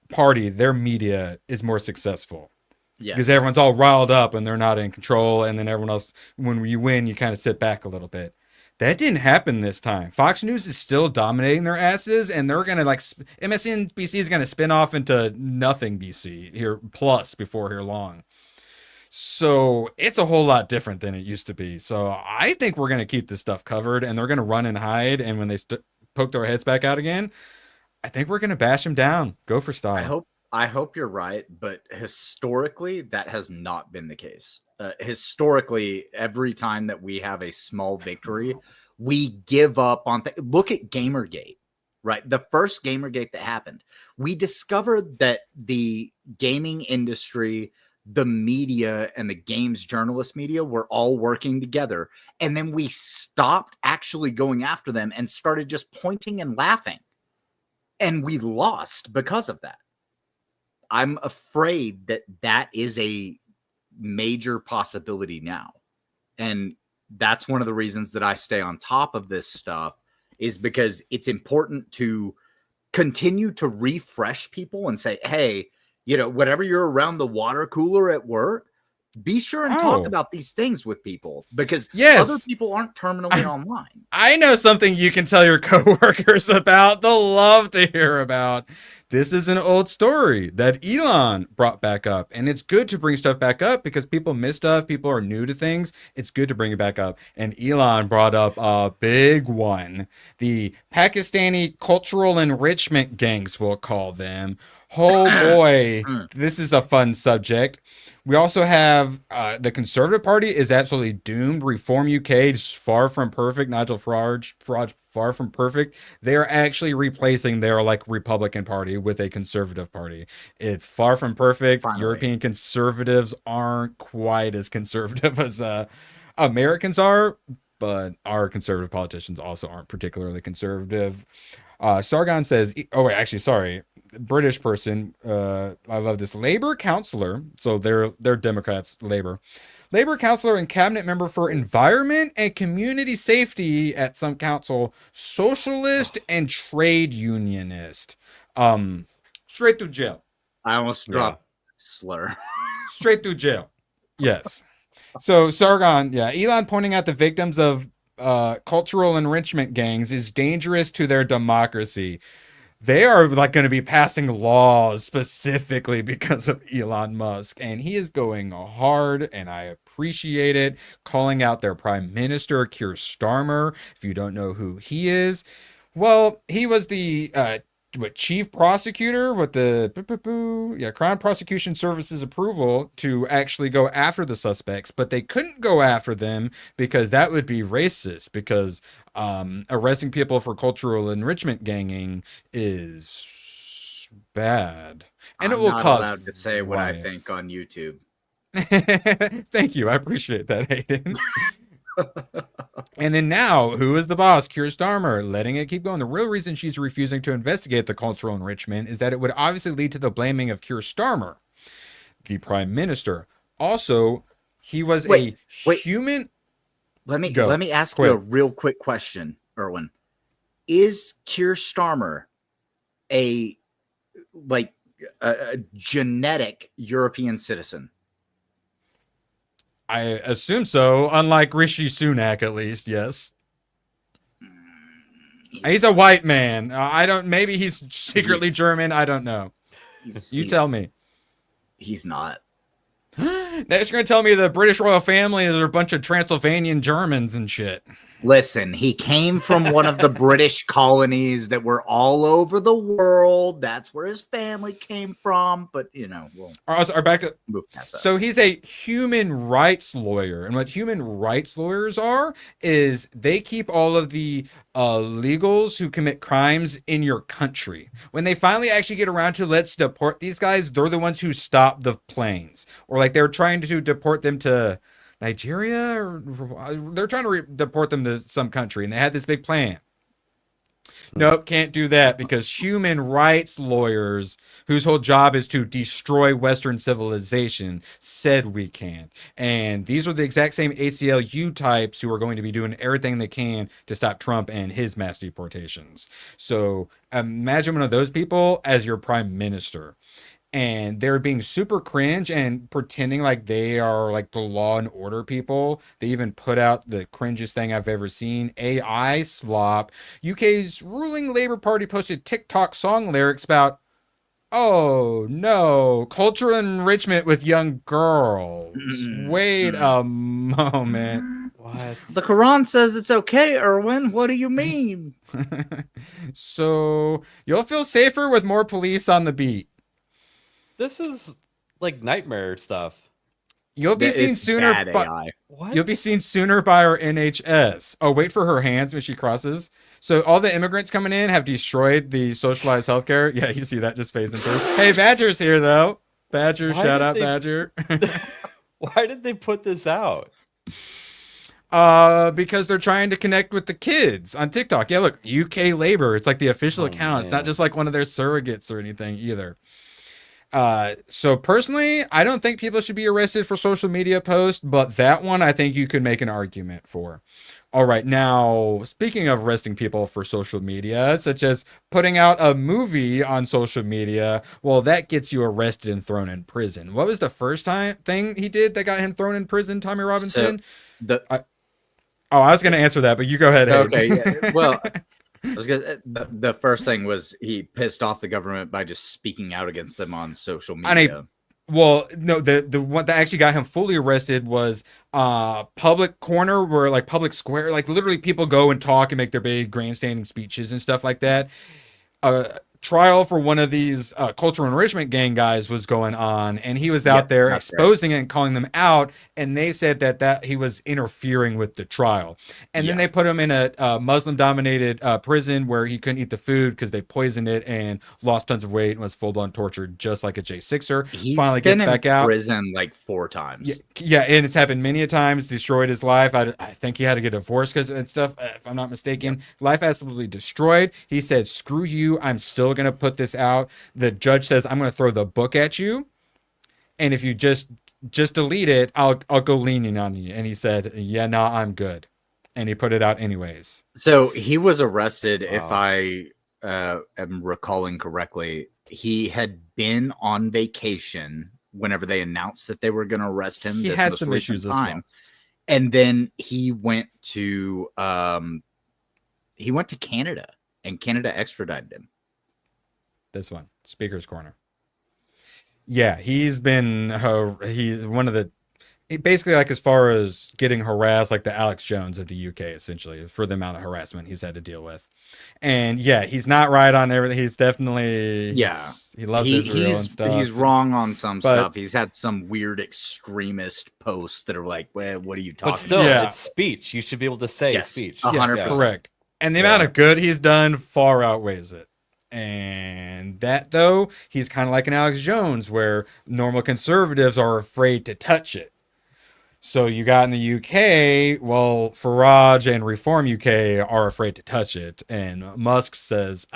party, their media is more successful. Yeah. Because everyone's all riled up and they're not in control. And then everyone else, when you win, you kind of sit back a little bit. That didn't happen this time. Fox News is still dominating their asses, and they're gonna like MSNBC is gonna spin off into nothing BC here plus before here long. So it's a whole lot different than it used to be. So I think we're gonna keep this stuff covered, and they're gonna run and hide. And when they poke their heads back out again, I think we're gonna bash them down. Go for style. I hope you're right, but historically that has not been the case. Historically, every time that we have a small victory, we give up on look at Gamergate, right? The first Gamergate that happened, we discovered that the gaming industry, the media, and the games journalist media were all working together. And then we stopped actually going after them and started just pointing and laughing. And we lost because of that. I'm afraid that that is a major possibility now. And that's one of the reasons that I stay on top of this stuff, is because it's important to continue to refresh people and say, hey, whatever you're around the water cooler at work, be sure and talk about these things with people, because other people aren't terminally online. I know something you can tell your coworkers about. They'll love to hear about. This is an old story that Elon brought back up, and it's good to bring stuff back up because people miss stuff. People are new to things. It's good to bring it back up. And Elon brought up a big one. The Pakistani cultural enrichment gangs, we'll call them. Oh boy, this is a fun subject. We also have the Conservative Party is absolutely doomed. Reform UK is far from perfect. Nigel Farage far from perfect. They are actually replacing their like Republican Party with a Conservative Party. It's far from perfect. Finally. European conservatives aren't quite as conservative as Americans are, but our conservative politicians also aren't particularly conservative. Sargon says, British person, I love this, Labour councillor, so they're Democrats, Labour councillor and cabinet member for environment and community safety at some council, socialist and trade unionist. Straight to jail. I almost dropped slur. Straight to jail. Yes. So Sargon, Elon pointing out the victims of cultural enrichment gangs is dangerous to their democracy. They are like going to be passing laws specifically because of Elon Musk, and he is going hard, and I appreciate it, calling out their prime minister, Keir Starmer. If you don't know who he is, well, he was the chief prosecutor with the Crown Prosecution Service's approval to actually go after the suspects, but they couldn't go after them because that would be racist, because arresting people for cultural enrichment ganging is bad, and it will cause. I'm not allowed to say what I think on YouTube. Thank you, I appreciate that, Hayden. And then now, who is the boss? Keir Starmer, letting it keep going. The real reason she's refusing to investigate the cultural enrichment is that it would obviously lead to the blaming of Keir Starmer, the prime minister. Also, he was human. Let me Go. let me ask Quick. you a real quick question, Erwin. Is Keir Starmer a genetic European citizen? I assume so. Unlike Rishi Sunak, at least, yes. He's a white man. I don't. Maybe he's secretly German. I don't know. You tell me. He's not. Next, you're gonna tell me the British royal family is a bunch of Transylvanian Germans and shit. Listen, he came from one of the British colonies that were all over the world. That's where his family came from. But we'll back to move past that. So he's a human rights lawyer, and what human rights lawyers are is they keep all of the legals who commit crimes in your country. When they finally actually get around to let's deport these guys, they're the ones who stop the planes, or like they're trying to deport them to Nigeria, or they're trying to deport them to some country, and they had this big plan. Nope, can't do that because human rights lawyers, whose whole job is to destroy Western civilization, said we can. And these are the exact same ACLU types who are going to be doing everything they can to stop Trump and his mass deportations. So imagine one of those people as your prime minister. And they're being super cringe and pretending like they are like the law and order people. They even put out the cringiest thing I've ever seen. AI slop. UK's ruling Labour Party posted TikTok song lyrics about, oh no, cultural enrichment with young girls. Wait a moment. What? The Quran says it's okay, Erwin. What do you mean? So you'll feel safer with more police on the beat. This is like nightmare stuff. You'll be seen sooner by You'll be seen sooner by our NHS. Oh, wait for her hands when she crosses. So all the immigrants coming in have destroyed the socialized healthcare. Yeah, you see that just phasing through. Hey, Badger's here though. Badger, shout out Badger. Why did they put this out? Because they're trying to connect with the kids on TikTok. Yeah, look, UK Labor. It's like the official account. Man. It's not just like one of their surrogates or anything either. So personally, I don't think people should be arrested for social media posts, but that one I think you could make an argument for. All right, now, speaking of arresting people for social media, such as putting out a movie on social media, well, that gets you arrested and thrown in prison. What was the first thing he did that got him thrown in prison, Tommy Robinson? I was going to answer that, but you go ahead. Okay, yeah. Well, the first thing was he pissed off the government by just speaking out against them on social media. The one that actually got him fully arrested was public corner, where like public square, like literally people go and talk and make their big grandstanding speeches and stuff like that. Trial for one of these cultural enrichment gang guys was going on, and he was out there exposing it and calling them out, and they said that he was interfering with the trial. And then they put him in a Muslim-dominated prison where he couldn't eat the food because they poisoned it and lost tons of weight and was full-blown tortured, just like a J6er. He's finally been gets back in out. Prison like 4 times. Yeah, and it's happened many a times, destroyed his life. I think he had to get divorced because and stuff, if I'm not mistaken. Life absolutely destroyed. He said, screw you, I'm still going to put this out. The judge says, I'm going to throw the book at you, and if you just delete it, I'll go lenient on you. And he said, yeah, no, I'm good. And he put it out anyways. So he was arrested, if I am recalling correctly. He had been on vacation whenever they announced that they were going to arrest him. He has some issues as well. And then he went to Canada, and Canada extradited him. This one, Speaker's Corner. Yeah, he's one of the, basically like as far as getting harassed, like the Alex Jones of the UK, essentially, for the amount of harassment he's had to deal with. And yeah, he's not right on everything. He's definitely, he loves Israel and stuff. He's wrong on some stuff. He's had some weird extremist posts that are like, well, what are you talking about? But still, about? it's speech. You should be able to say speech. 100%. Correct. And the amount of good he's done far outweighs it. And that, though, he's kind of like an Alex Jones, where normal conservatives are afraid to touch it. So you got in the UK, well, Farage and Reform UK are afraid to touch it. And Musk says,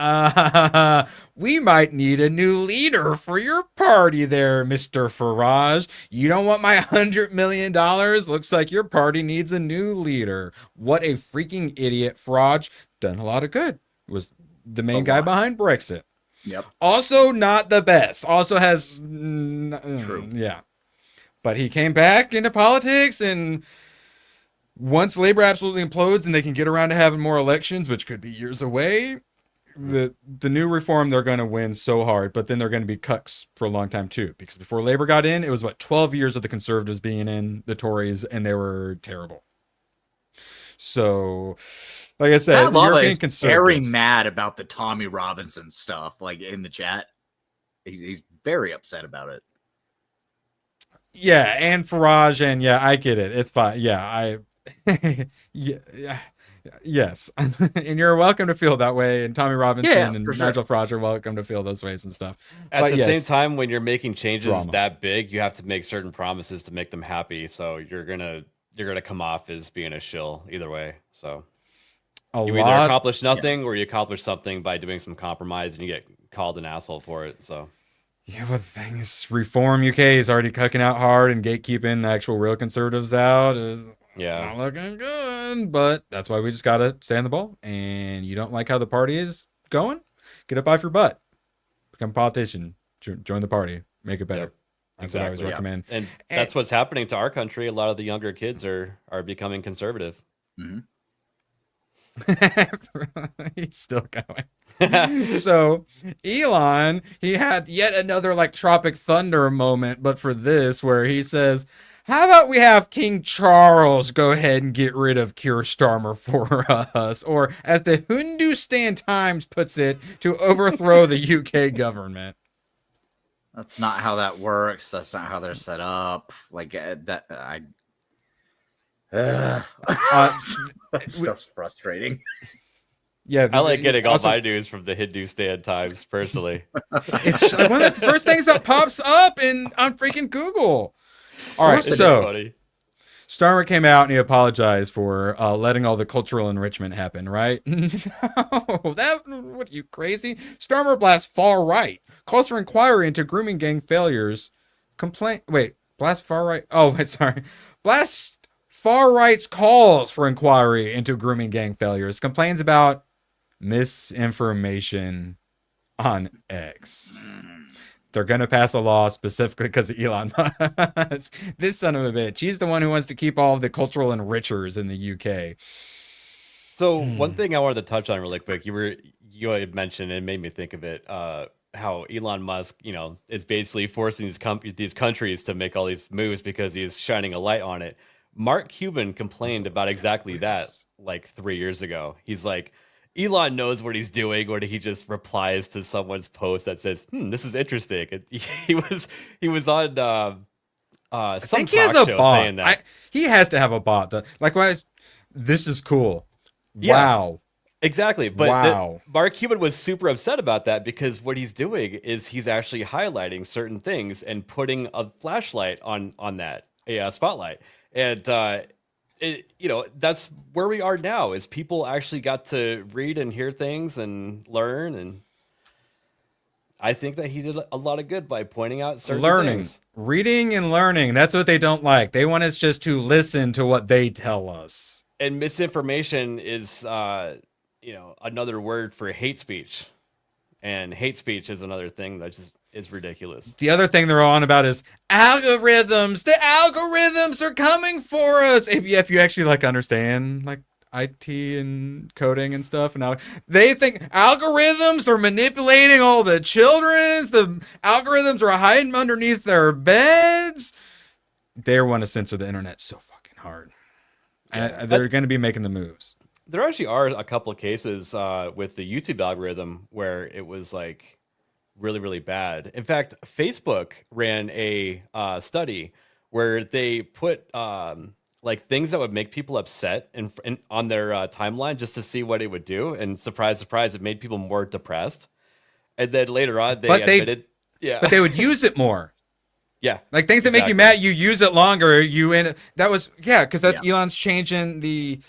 we might need a new leader for your party there, Mr. Farage. You don't want my $100 million? Looks like your party needs a new leader. What a freaking idiot. Farage done a lot of good. Was the main guy behind Brexit. Yep. Also not the best. Also has... True. Yeah. But he came back into politics, and once Labor absolutely implodes and they can get around to having more elections, which could be years away, the new reform, they're going to win so hard, but then they're going to be cucks for a long time too. Because before Labor got in, it was 12 years of the Conservatives being in, the Tories, and they were terrible. So, like I said, the European Conservatives very mad about the Tommy Robinson stuff, like in the chat. He's very upset about it. Yeah, and Farage, and yeah, I get it. It's fine. Yeah, yes. And you're welcome to feel that way. And Tommy Robinson and Nigel Farage are welcome to feel those ways and stuff. At the same time, when you're making changes that big, you have to make certain promises to make them happy. So you're gonna come off as being a shill either way. So you either accomplish nothing or you accomplish something by doing some compromise, and you get called an asshole for it. So. Yeah, well, the thing is, Reform UK is already cucking out hard and gatekeeping the actual real conservatives out. Not looking good, but that's why we just got to stay on the ball. And you don't like how the party is going? Get up off your butt. Become a politician. Join the party. Make it better. Yep. That's what I always recommend. And that's what's happening to our country. A lot of the younger kids are becoming conservative. Mm-hmm. He's still going. So Elon, he had yet another like Tropic Thunder moment, but for this, where he says, how about we have King Charles go ahead and get rid of Keir Starmer for us? Or as the Hindustan Times puts it, to overthrow the UK government. That's not how that works. That's not how they're set up. Like that, that's just frustrating. Yeah, I like getting all my news from the Hindustan Times personally. It's like one of the first things that pops up on freaking Google. All right, so Starmer came out and he apologized for letting all the cultural enrichment happen, right? No, what, you crazy? Starmer blasts far right, calls for inquiry into grooming gang failures. Blast far right? Oh, sorry. Blast far right's calls for inquiry into grooming gang failures. Complains about misinformation on X. They're going to pass a law specifically because of Elon Musk. This son of a bitch. He's the one who wants to keep all of the cultural enrichers in the UK. So one thing I wanted to touch on really quick, you had mentioned, and it made me think of it, how Elon Musk, is basically forcing these countries to make all these moves because he's shining a light on it. Mark Cuban complained about exactly that like 3 years ago. He's like, Elon knows what he's doing, or he just replies to someone's post that says, this is interesting. He was on some talk show saying that. He has to have a bot. This is cool. Yeah, wow. Exactly. But Mark Cuban was super upset about that because what he's doing is he's actually highlighting certain things and putting a flashlight on that, a spotlight. And that's where we are now, is people actually got to read and hear things and learn. And I think that he did a lot of good by pointing out certain things. Reading and learning. That's what they don't like. They want us just to listen to what they tell us. And misinformation is, another word for hate speech. And hate speech is another thing that just is ridiculous. The other thing they're on about is algorithms. The algorithms are coming for us. If you actually understand IT and coding and stuff, and now they think algorithms are manipulating all the children. The algorithms are hiding underneath their beds. They want to censor the internet so fucking hard. And they're going to be making the moves. There actually are a couple of cases with the YouTube algorithm where it was really, really bad. In fact, Facebook ran a study where they put things that would make people upset on their timeline just to see what it would do. And surprise, surprise, it made people more depressed. And then later on, they admitted, but they would use it more. Yeah. Like things that make you mad, you use it longer. Because that's Elon's changing the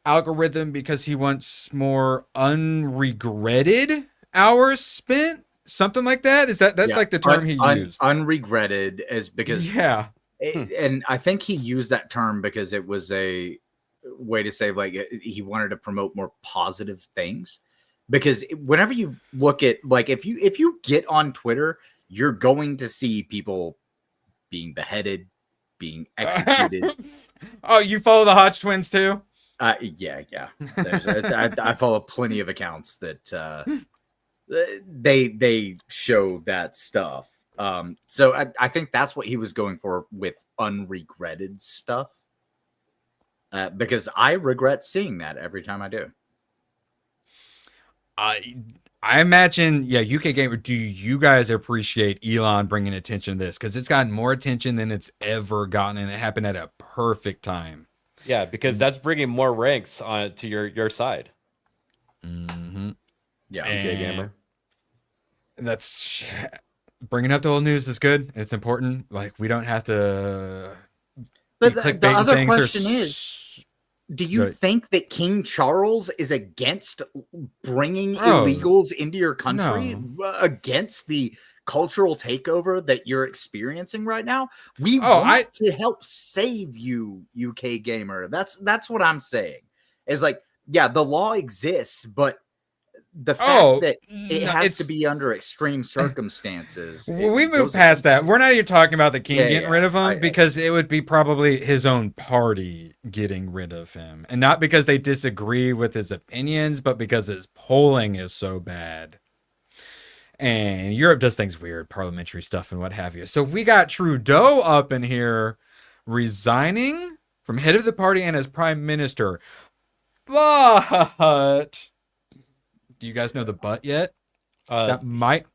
algorithm because he wants more unregretted hours spent. Something like that. That's like the term he used. Unregretted is because Hmm. And I think he used that term because it was a way to say like he wanted to promote more positive things. Because whenever you look at like if you get on Twitter, you're going to see people being beheaded, being executed. Oh, you follow the Hodge twins too? Yeah. I follow plenty of accounts that they show that stuff. So I think that's what he was going for with unregretted stuff. Because I regret seeing that every time I do. I imagine, UK Gamer, do you guys appreciate Elon bringing attention to this? Because it's gotten more attention than it's ever gotten, and it happened at a perfect time. Yeah, because that's bringing more ranks on to your side. Mm-hmm. Yeah, UK Gamer. That's bringing up the old news is good. It's important. Like we don't have to. But the other question is, do you think that King Charles is against bringing illegals into your country, against the cultural takeover that you're experiencing right now? We want to help save you, UK Gamer. That's what I'm saying. Is like, yeah, the law exists, but the fact that it has to be under extreme circumstances. We moved past that. We're not even talking about the king getting rid of him because it would be probably his own party getting rid of him. And not because they disagree with his opinions, but because his polling is so bad. And Europe does things weird, parliamentary stuff and what have you. So we got Trudeau up in here resigning from head of the party and as prime minister. But do you guys know the but yet? That might.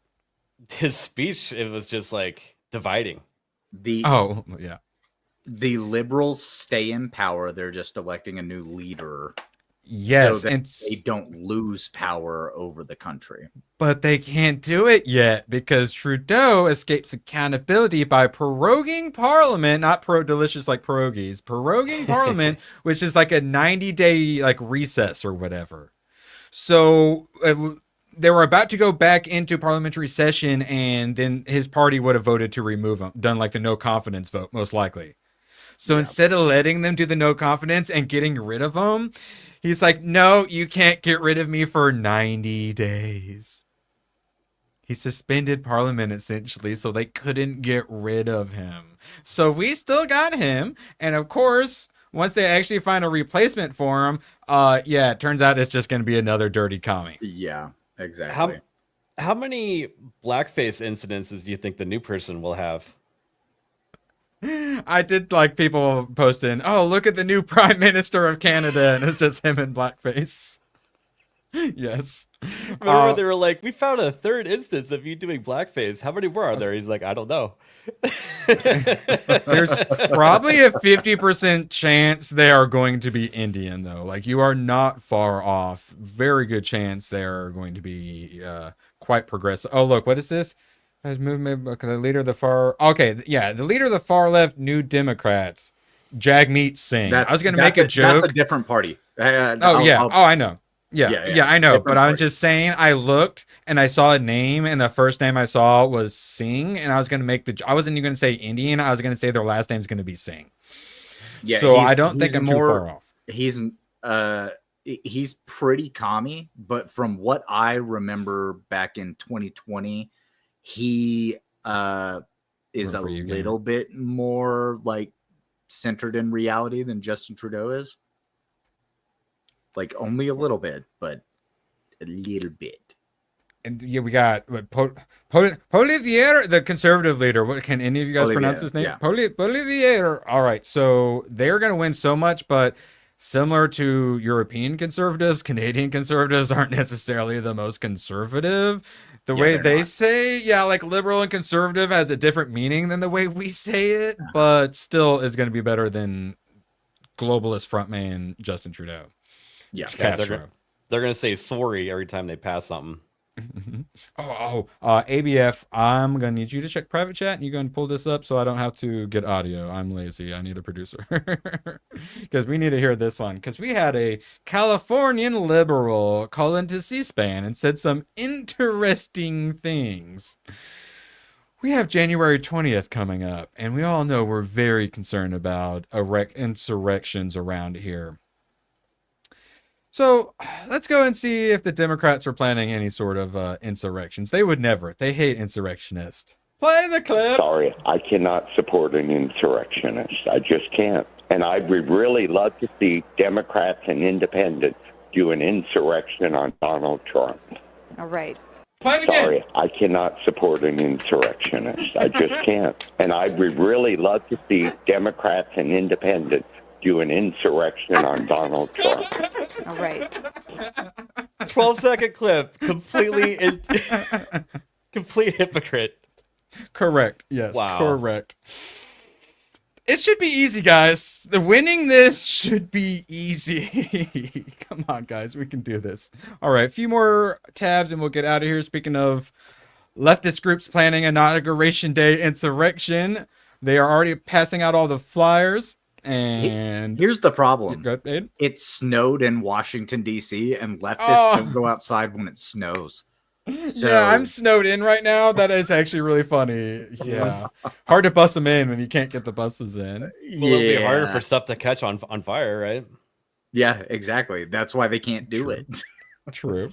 His speech, it was just like dividing. The liberals stay in power. They're just electing a new leader. Yes, so that and they don't lose power over the country. But they can't do it yet because Trudeau escapes accountability by proroguing Parliament, not delicious like pierogies, proroguing Parliament, which is like a 90-day like recess or whatever. So they were about to go back into parliamentary session, and then his party would have voted to remove him, done like the no confidence vote, most likely. So instead of letting them do the no confidence and getting rid of him, he's like, no, you can't get rid of me for 90 days. He suspended Parliament, essentially, so they couldn't get rid of him. So we still got him, and of course, once they actually find a replacement for him, it turns out it's just going to be another dirty commie. Yeah, exactly. How many blackface incidences do you think the new person will have? I did like people posting, oh, look at the new prime minister of Canada, and it's just him in blackface. Yes. Remember they were like, we found a third instance of you doing blackface. How many more are there? He's like, I don't know. There's probably a 50% chance they are going to be Indian, though. Like, you are not far off. Very good chance they are going to be quite progressive. Oh, look, what is this? Movement, the leader of the far... Okay, yeah, the leader of the far left New Democrats, Jagmeet Singh. I was going to make a joke. That's a different party. I know. Yeah, I know. But I'm just saying, I looked and I saw a name, and the first name I saw was Singh, and I was going to make I wasn't even going to say Indian. I was going to say their last name is going to be Singh. Yeah, so I don't think I'm too far off. He's pretty commie, but from what I remember back in 2020, he is a little bit more like centered in reality than Justin Trudeau is. Like only a little bit, but a little bit. And yeah, we got Poilievre, the conservative leader. What can any of you guys pronounce his name? Yeah. Poilievre. All right, so they're going to win so much, but similar to European conservatives, Canadian conservatives aren't necessarily the most conservative. The way they say, like liberal and conservative has a different meaning than the way we say it, but still is going to be better than globalist frontman Justin Trudeau. Yeah, they're going to say sorry every time they pass something. ABF, I'm gonna need you to check private chat, and you're gonna pull this up so I don't have to get audio. I'm lazy. I need a producer because we need to hear this one. Because we had a Californian liberal call into C-SPAN and said some interesting things. We have January 20th coming up, and we all know we're very concerned about insurrections around here. So let's go and see if the Democrats are planning any sort of insurrections. They would never. They hate insurrectionists. Play the clip. Sorry, I cannot support an insurrectionist. I just can't. And I would really love to see Democrats and independents do an insurrection on Donald Trump. All right. Play it again. Sorry, I cannot support an insurrectionist. I just can't. And I would really love to see Democrats and independents do an insurrection on Donald Trump. All right. 12-second clip. Complete hypocrite. Correct. Yes. Wow. Correct. It should be easy, guys. The winning this should be easy. Come on, guys. We can do this. All right. A few more tabs and we'll get out of here. Speaking of leftist groups planning Inauguration Day insurrection, they are already passing out all the flyers. And here's the problem. Good, Abe? It snowed in Washington, D.C., and leftists don't go outside when it snows. So... Yeah, I'm snowed in right now. That is actually really funny. Yeah. Hard to bus them in when you can't get the buses in. Well, it'll be harder for stuff to catch on fire, right? Yeah, exactly. That's why they can't do it. True.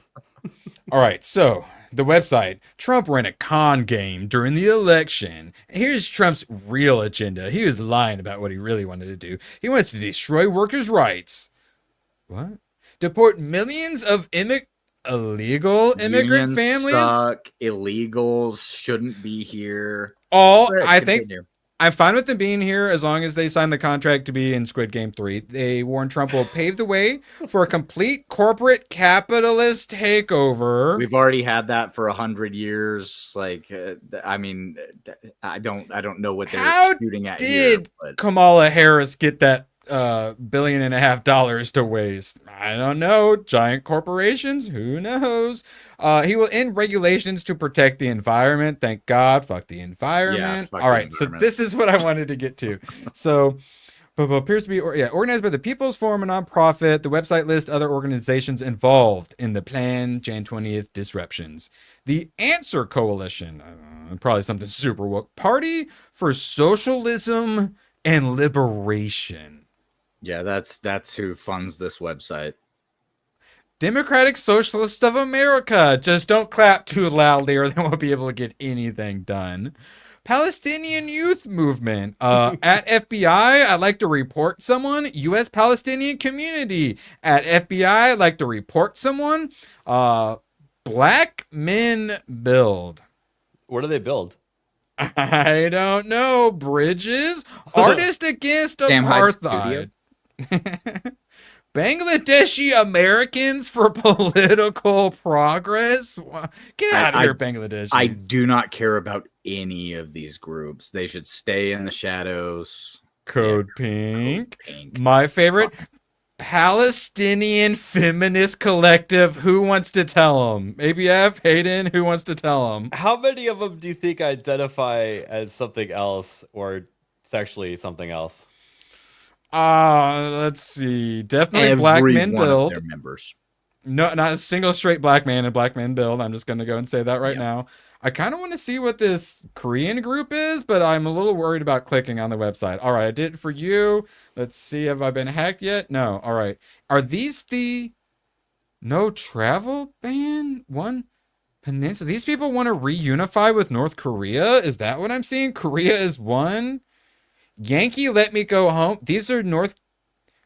All right, so the website, Trump ran a con game during the election. Here's Trump's real agenda. He was lying about what he really wanted to do. He wants to destroy workers' rights. What? Deport millions of illegal immigrant Unions families? Suck. Illegals shouldn't be here. I think I'm fine with them being here as long as they sign the contract to be in Squid Game 3. They warn Trump will pave the way for a complete corporate capitalist takeover. We've already had that for 100 years. Like, I mean, I don't know what they're shooting at here. Did Kamala Harris get that $1.5 billion to waste? I don't know. Giant corporations? Who knows? He will end regulations to protect the environment. Thank God. Fuck the environment. Yeah, all right. So this is what I wanted to get to. So, but appears to be organized by the People's Forum, a nonprofit. The website lists other organizations involved in the planned Jan 20th disruptions. The Answer Coalition, probably something super woke. Party for Socialism and Liberation. Yeah, that's who funds this website. Democratic Socialists of America. Just don't clap too loudly or they won't be able to get anything done. Palestinian Youth Movement. At FBI, I'd like to report someone. U.S. Palestinian Community. At FBI, I'd like to report someone. Black Men Build. What do they build? I don't know. Bridges? Artists Against Apartheid. Bangladeshi Americans for Political Progress. Get out of here, Bangladesh. I do not care about any of these groups. They should stay in the shadows. Code Pink. My favorite, Palestinian Feminist Collective. Who wants to tell them? ABF, Hayden, who wants to tell them? How many of them do you think identify as something else or sexually something else? Let's see. Definitely Black Men Build. Their members. No, not a single straight black man in Black Men Build. I'm just going to go and say that right now. I kind of want to see what this Korean group is, but I'm a little worried about clicking on the website. All right, I did it for you. Let's see. Have I been hacked yet? No. All right. Are these the no travel ban? One peninsula. These people want to reunify with North Korea? Is that what I'm seeing? Korea is one. Yankee, let me go home. These are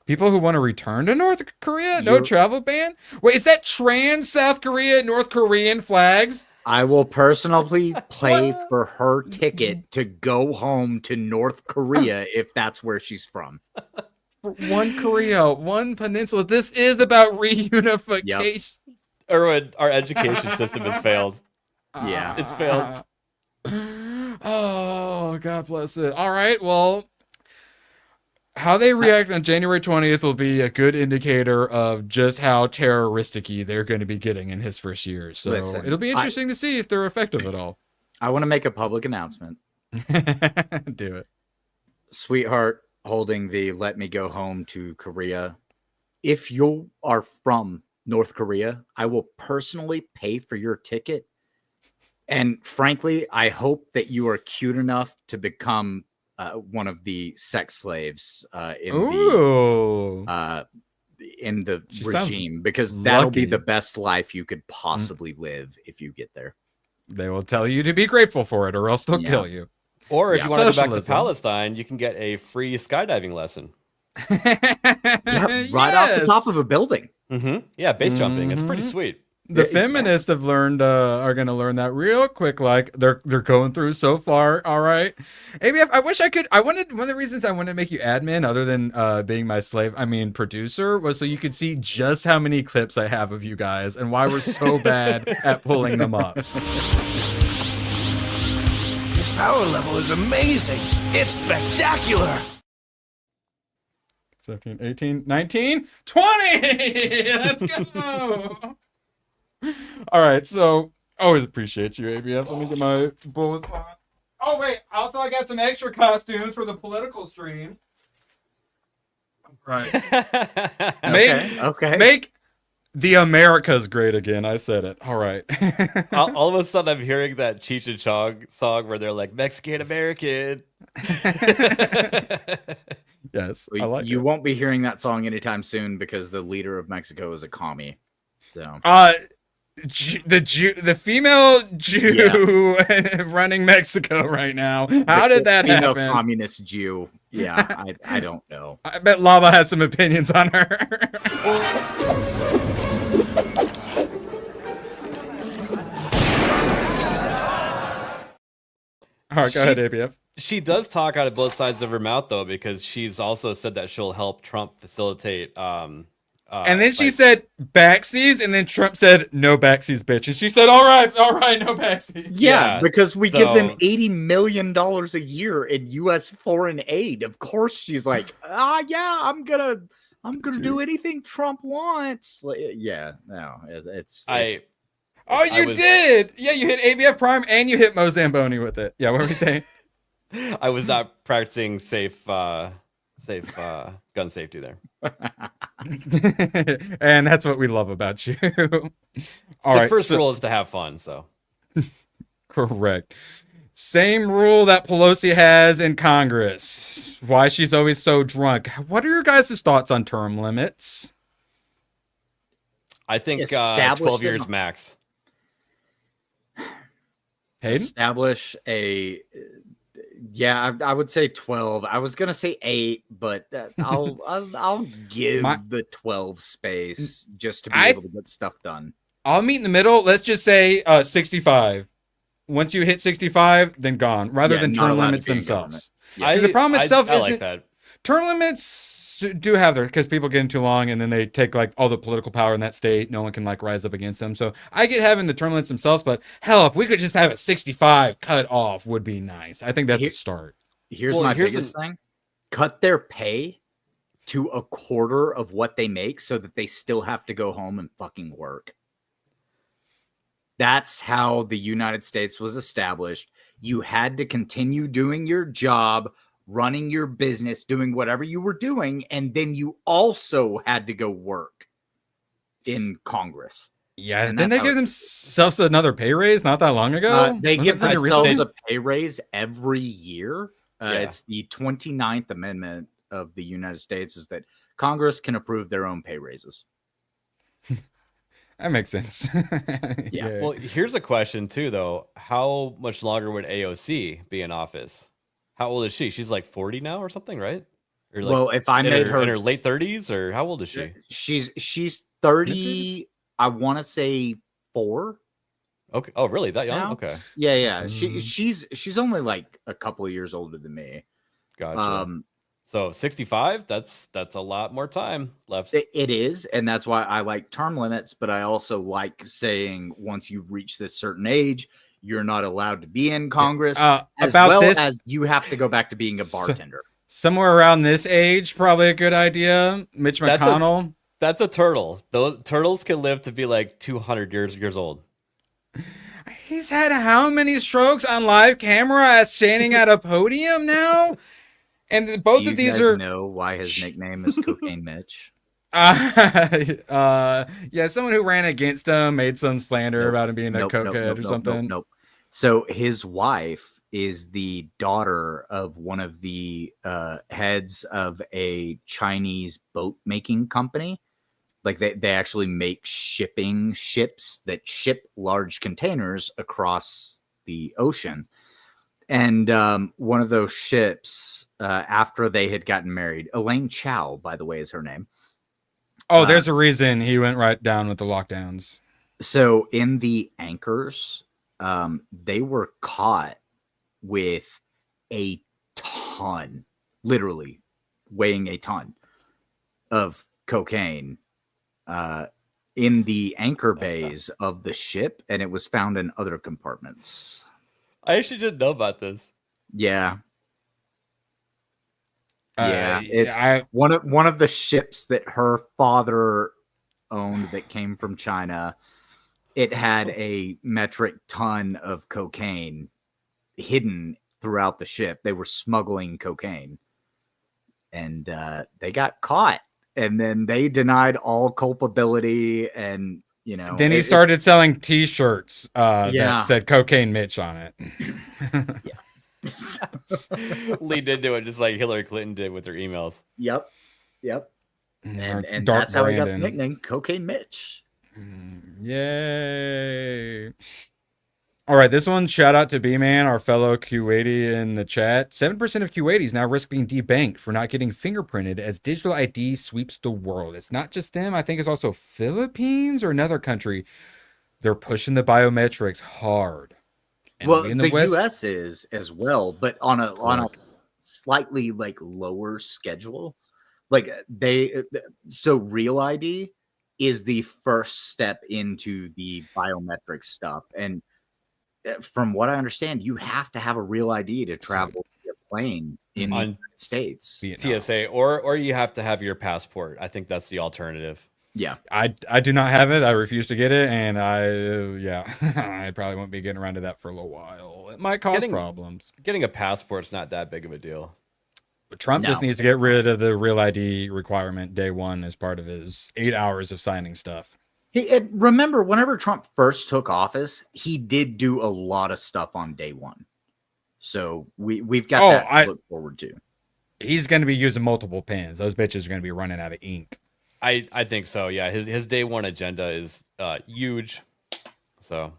people who want to return to North Korea? No travel ban? Wait, is that trans South Korea, North Korean flags? I will personally pay for her ticket to go home to North Korea if that's where she's from. One Korea, one peninsula. This is about reunification. Yep. Erwin, our education system has failed. Yeah. It's failed. Oh, God bless it. All right, well, How they react on January 20th will be a good indicator of just how terroristic-y they're going to be getting in his first year. So Listen, it'll be interesting to see if they're effective at all. I want to make a public announcement. Do it. Sweetheart holding the let me go home to Korea. If you are from North Korea, I will personally pay for your ticket. And frankly, I hope that you are cute enough to become one of the sex slaves in the regime, because that'll be the best life you could possibly live if you get there. They will tell you to be grateful for it, or else they'll kill you. Or if you want to go back to Palestine, you can get a free skydiving lesson. Right off the top of a building. Yeah, base jumping. It's pretty sweet. The feminists have learned are going to learn that real quick. Like they're going through so far. All right, ABF. I wish I could. One of the reasons I wanted to make you admin, other than being my slave, producer, was so you could see just how many clips I have of you guys and why we're so bad at pulling them up. His power level is amazing. It's spectacular. 17, 18, 19, 20. Let's go. All right, so always appreciate you, ABF. Let me get my bullets on. Oh wait, also I got some extra costumes for the political stream. Right. Make the Americas great again. I said it. All right. all of a sudden, I'm hearing that Cheech and Chong song where they're like Mexican American. Yes, I like you. Won't be hearing that song anytime soon because the leader of Mexico is a commie. So, the female Jew running Mexico right now. How did that happen? Female communist Jew. Yeah, I don't know. I bet Lava has some opinions on her. All right, go ahead, ABF. She does talk out of both sides of her mouth, though, because she's also said that she'll help Trump facilitate. And then she said backsies, and then Trump said no backsies, bitch. And she said, all right, no backsies. Yeah, because we give them $80 million a year in U.S. foreign aid. Of course, she's like, yeah, I'm gonna do anything Trump wants. Yeah, no, it's Oh, you did! Yeah, you hit ABF Prime and you hit Mo Zamboni with it. Yeah, what were we saying? I was not practicing safe gun safety there. And that's what we love about you. All right. The first rule is to have fun, so. Correct. Same rule that Pelosi has in Congress. Why she's always so drunk. What are your guys' thoughts on term limits? I think 12 years max. Hayden? Establish I would say 12. I was gonna say 8, but I'll give the 12 space just to be able to get stuff done. I'll meet in the middle. Let's just say 65. Once you hit 65, then gone. Rather than term limits themselves. Yeah. The problem itself isn't like that. Term limits do have their, because people get in too long and then they take like all the political power in that state. No one can like rise up against them. So I get having the term limits themselves, but hell, if we could just have it 65 cut off would be nice. I think that's a start. Here's my biggest thing. Cut their pay to a quarter of what they make so that they still have to go home and fucking work. That's how the United States was established. You had to continue doing your job, running your business, doing whatever you were doing, and then you also had to go work in Congress. Yeah, didn't they give themselves another pay raise not that long ago? They give themselves a pay raise every year. It's the 29th Amendment of the United States is that Congress can approve their own pay raises. That makes sense. Yeah. Well, here's a question too, though. How much longer would AOC be in office? How old is she? She's like 40 now or something, right? Or like well, if I made her in her late 30s, or how old is she? She's 30. I want to say 4. Okay. Oh, really? That young? Now? Okay. Yeah. She's only like a couple of years older than me. Gotcha. So 65. That's a lot more time left. It is, and that's why I like term limits. But I also like saying once you reach this certain age, you're not allowed to be in Congress, as you have to go back to being a bartender. Somewhere around this age, probably a good idea. Mitch McConnell. That's a turtle. Those turtles can live to be like 200 years old. He's had how many strokes on live camera as standing at a podium now? And both of these are know why his nickname is Cocaine Mitch. Yeah, someone who ran against him made some slander about him being a cokehead or something. Nope. So his wife is the daughter of one of the heads of a Chinese boat making company. Like they actually make shipping ships that ship large containers across the ocean. And one of those ships, after they had gotten married, Elaine Chow, by the way, is her name. Oh, there's a reason he went right down with the lockdowns. So in the anchors, they were caught with a ton, literally weighing a ton of cocaine in the anchor bays of the ship, and it was found in other compartments. I actually didn't know about this. Yeah. It's one of the ships that her father owned that came from China. It had a metric ton of cocaine hidden throughout the ship. They were smuggling cocaine, and they got caught. And then they denied all culpability, and Then he started selling T-shirts that said "Cocaine Mitch" on it. Leaned into it just like Hillary Clinton did with her emails. Yep. And Dark that's how we got the Brandon. nickname Cocaine Mitch. Yay. All right, this one, shout out to B-Man, our fellow Kuwaiti in the chat. 7% of Kuwaitis now risk being debanked for not getting fingerprinted as digital ID sweeps the world. It's not just them. I think it's also Philippines or another country. They're pushing the biometrics hard. And Well, in the West, US is as well, but on a slightly like lower schedule. Like so Real ID is the first step into the biometric stuff. And from what I understand, you have to have a Real ID to travel via plane in the United States. TSA, or you have to have your passport. I think that's the alternative. Yeah. I do not have it. I refuse to get it. And I probably won't be getting around to that for a little while. It might cause problems. Getting a passport's not that big of a deal. But Trump just needs to get rid of the Real ID requirement day one as part of his 8 hours of signing stuff. Remember, whenever Trump first took office, he did do a lot of stuff on day one. So we've got that to look forward to. He's going to be using multiple pens. Those bitches are going to be running out of ink. I think so. Yeah, his day one agenda is huge. So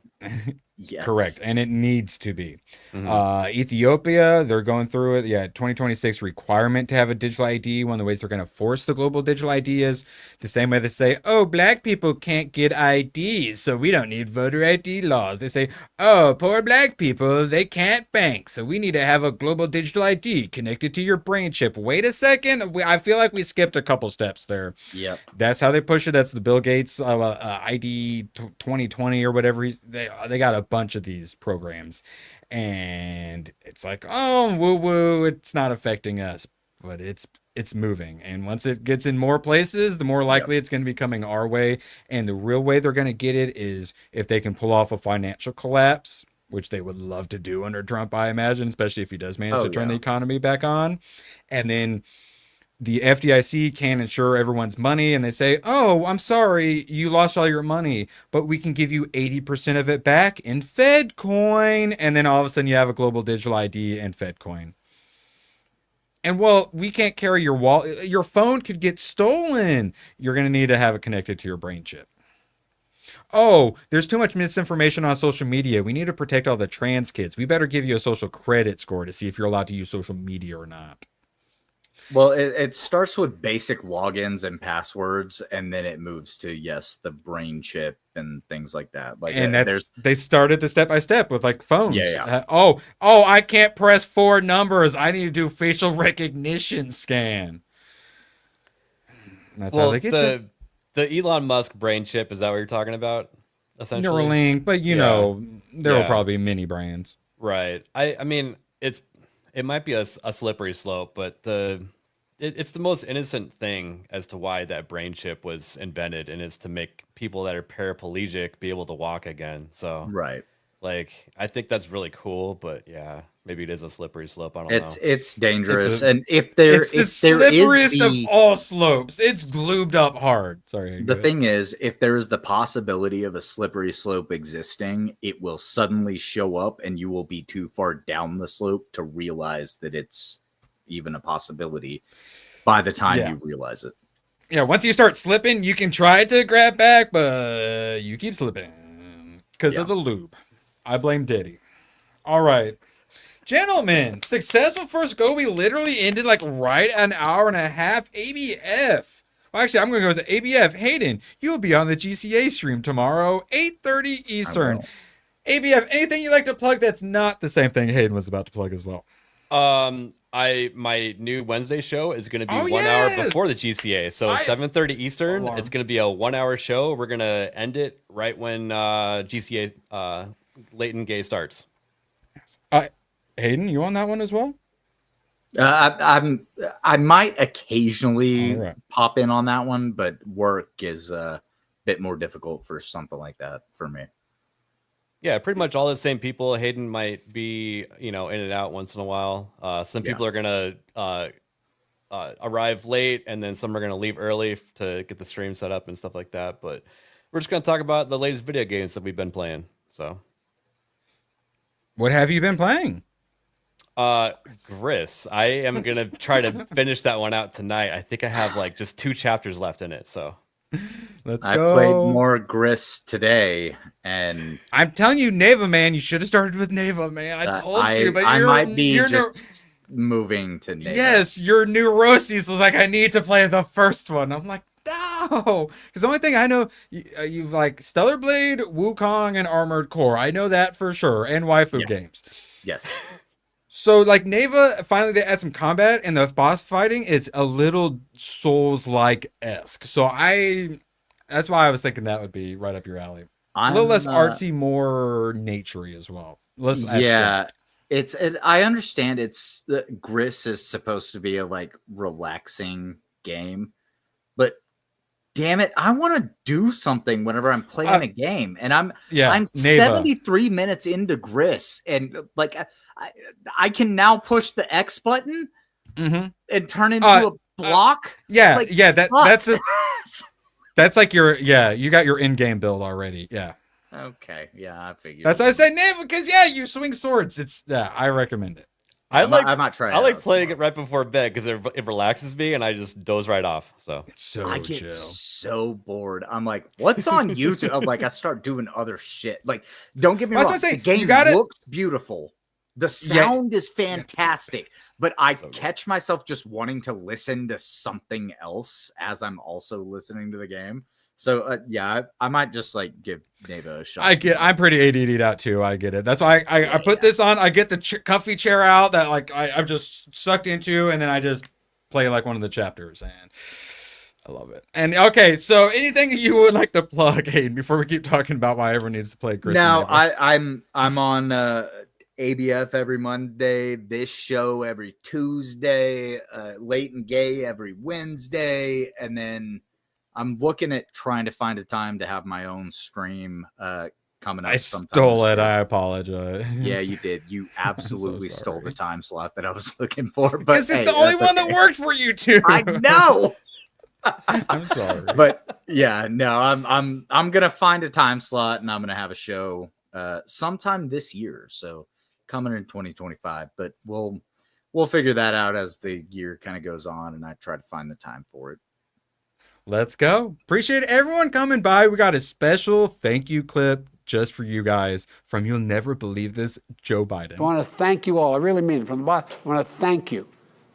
yes. Correct, and it needs to be. Ethiopia, they're going through it. Yeah, 2026 requirement to have a digital ID. One of the ways they're going to force the global digital ID is the same way they say, oh, black people can't get IDs, so we don't need voter ID laws. They say, oh, poor black people, they can't bank, so we need to have a global digital ID connected to your brain chip. Wait a second. I feel like we skipped a couple steps there. Yep. That's how they push it. That's the Bill Gates ID 2020 or whatever. They got a bunch of these programs, and it's like, oh, woo woo, it's not affecting us, but it's moving. And once it gets in more places, the more likely it's going to be coming our way. And the real way they're going to get it is if they can pull off a financial collapse, which they would love to do under Trump, I imagine, especially if he does manage to turn the economy back on. And then the FDIC can't insure everyone's money, and they say, oh, I'm sorry, you lost all your money, but we can give you 80% of it back in Fed coin. And then all of a sudden you have a global digital ID and Fed coin. And well, we can't carry your wallet. Your phone could get stolen. You're going to need to have it connected to your brain chip. Oh, there's too much misinformation on social media. We need to protect all the trans kids. We better give you a social credit score to see if you're allowed to use social media or not. Well, it starts with basic logins and passwords, and then it moves to, the brain chip and things like that. Like, and they started the step by step with like phones. Yeah. I can't press 4 numbers. I need to do facial recognition scan. That's how they get you. The Elon Musk brain chip, is that what you're talking about? Essentially, Neuralink, but there will probably be many brands. Right. I mean, it might be a slippery slope, but it's the most innocent thing as to why that brain chip was invented, and it's to make people that are paraplegic be able to walk again. So right. Like, I think that's really cool, but yeah, maybe it is a slippery slope. I don't know. It's dangerous, and if there it's the if there slipperiest is of all slopes. It's glued up hard. Sorry. The thing is, if there is the possibility of a slippery slope existing, it will suddenly show up, and you will be too far down the slope to realize that it's even a possibility by the time you realize it. Yeah, once you start slipping, you can try to grab back, but you keep slipping because of the loop. I blame Diddy. All right. Gentlemen, successful first go. We literally ended like right an hour and a half. ABF. Well, actually, I'm going to go to ABF. Hayden, you will be on the GCA stream tomorrow, 8:30 Eastern. ABF, anything you like to plug that's not the same thing Hayden was about to plug as well? My new Wednesday show is going to be 1 hour before the GCA. So 7:30 Eastern. It's going to be a 1 hour show. We're going to end it right when GCA Leighton Gay starts. Hayden, you on that one as well? I might occasionally pop in on that one, but work is a bit more difficult for something like that for me. Yeah, pretty much all the same people. Hayden might be, in and out once in a while. Some people are gonna arrive late, and then some are gonna leave early to get the stream set up and stuff like that. But we're just gonna talk about the latest video games that we've been playing. So, what have you been playing? Gris. I am gonna try to finish that one out tonight. I think I have like just 2 chapters left in it. So. I played more Gris today, and I'm telling you, Neva, man, you should have started with Neva, man. I told you, but I might be just moving to Neva. Yes, your neuroses was like, I need to play the first one. I'm like, no, because the only thing I know, you've like Stellar Blade, Wukong, and Armored Core. I know that for sure, and waifu games. Yes. So, like, Neva, finally they add some combat, and the boss fighting is a little Souls-like-esque. So that's why I was thinking that would be right up your alley. A little less artsy, more naturey as well. Less abstract. I understand Gris is supposed to be a, like, relaxing game, but damn it, I want to do something whenever I'm playing a game, and I'm Neva. 73 minutes into Gris, and, like... I can now push the X button and turn into a block. That's like you got your in-game build already. Yeah. Okay. Yeah, I figured. That's why I said Neva, because you swing swords. I recommend it. I might try. I like playing it right before bed because it relaxes me and I just doze right off. So it's so I get so bored. I'm like, what's on YouTube? I'm like, I start doing other shit. Like, don't get me wrong. The game looks beautiful. The sound is fantastic, but I catch myself just wanting to listen to something else as I'm also listening to the game. So I might just like give Neva a shot. I'm pretty ADD'd out too. I get it. That's why I put this on. I get the comfy chair out that like I'm just sucked into, and then I just play like one of the chapters, and I love it. And okay, so anything you would like to plug, Hayden, before we keep talking about why everyone needs to play Gris? Now I'm on ABF every Monday, this show every Tuesday, Leighton Gay every Wednesday, and then I'm looking at trying to find a time to have my own stream coming up. I stole it. I apologize. Yeah, you did. You absolutely stole the time slot that I was looking for. But because it's the only one that worked for you two. I know. I'm sorry, but I'm gonna find a time slot and I'm gonna have a show sometime this year. So. Coming in 2025, but we'll figure that out as the year kind of goes on, and I try to find the time for it. Let's go. Appreciate everyone coming by. We got a special thank you clip just for you guys from You'll Never Believe This, Joe Biden. I want to thank you all. I really mean it from the bottom. I want to thank you.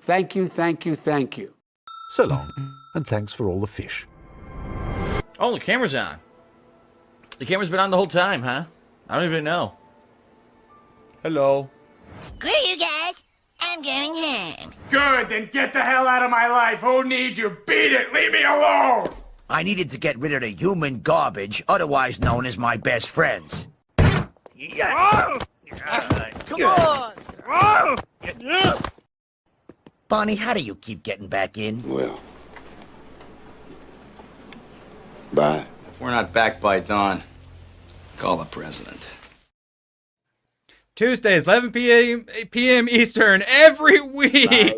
Thank you, thank you, thank you. So long, and thanks for all the fish. Oh, the camera's on. The camera's been on the whole time, huh? I don't even know. Hello. Screw you guys. I'm going home. Good, then get the hell out of my life. Who needs you? Beat it. Leave me alone. I needed to get rid of the human garbage, otherwise known as my best friends. Yeah. Come on. Bonnie, how do you keep getting back in? Well, bye. If we're not back by dawn, call the president. Tuesdays, 11 p.m. Eastern every week.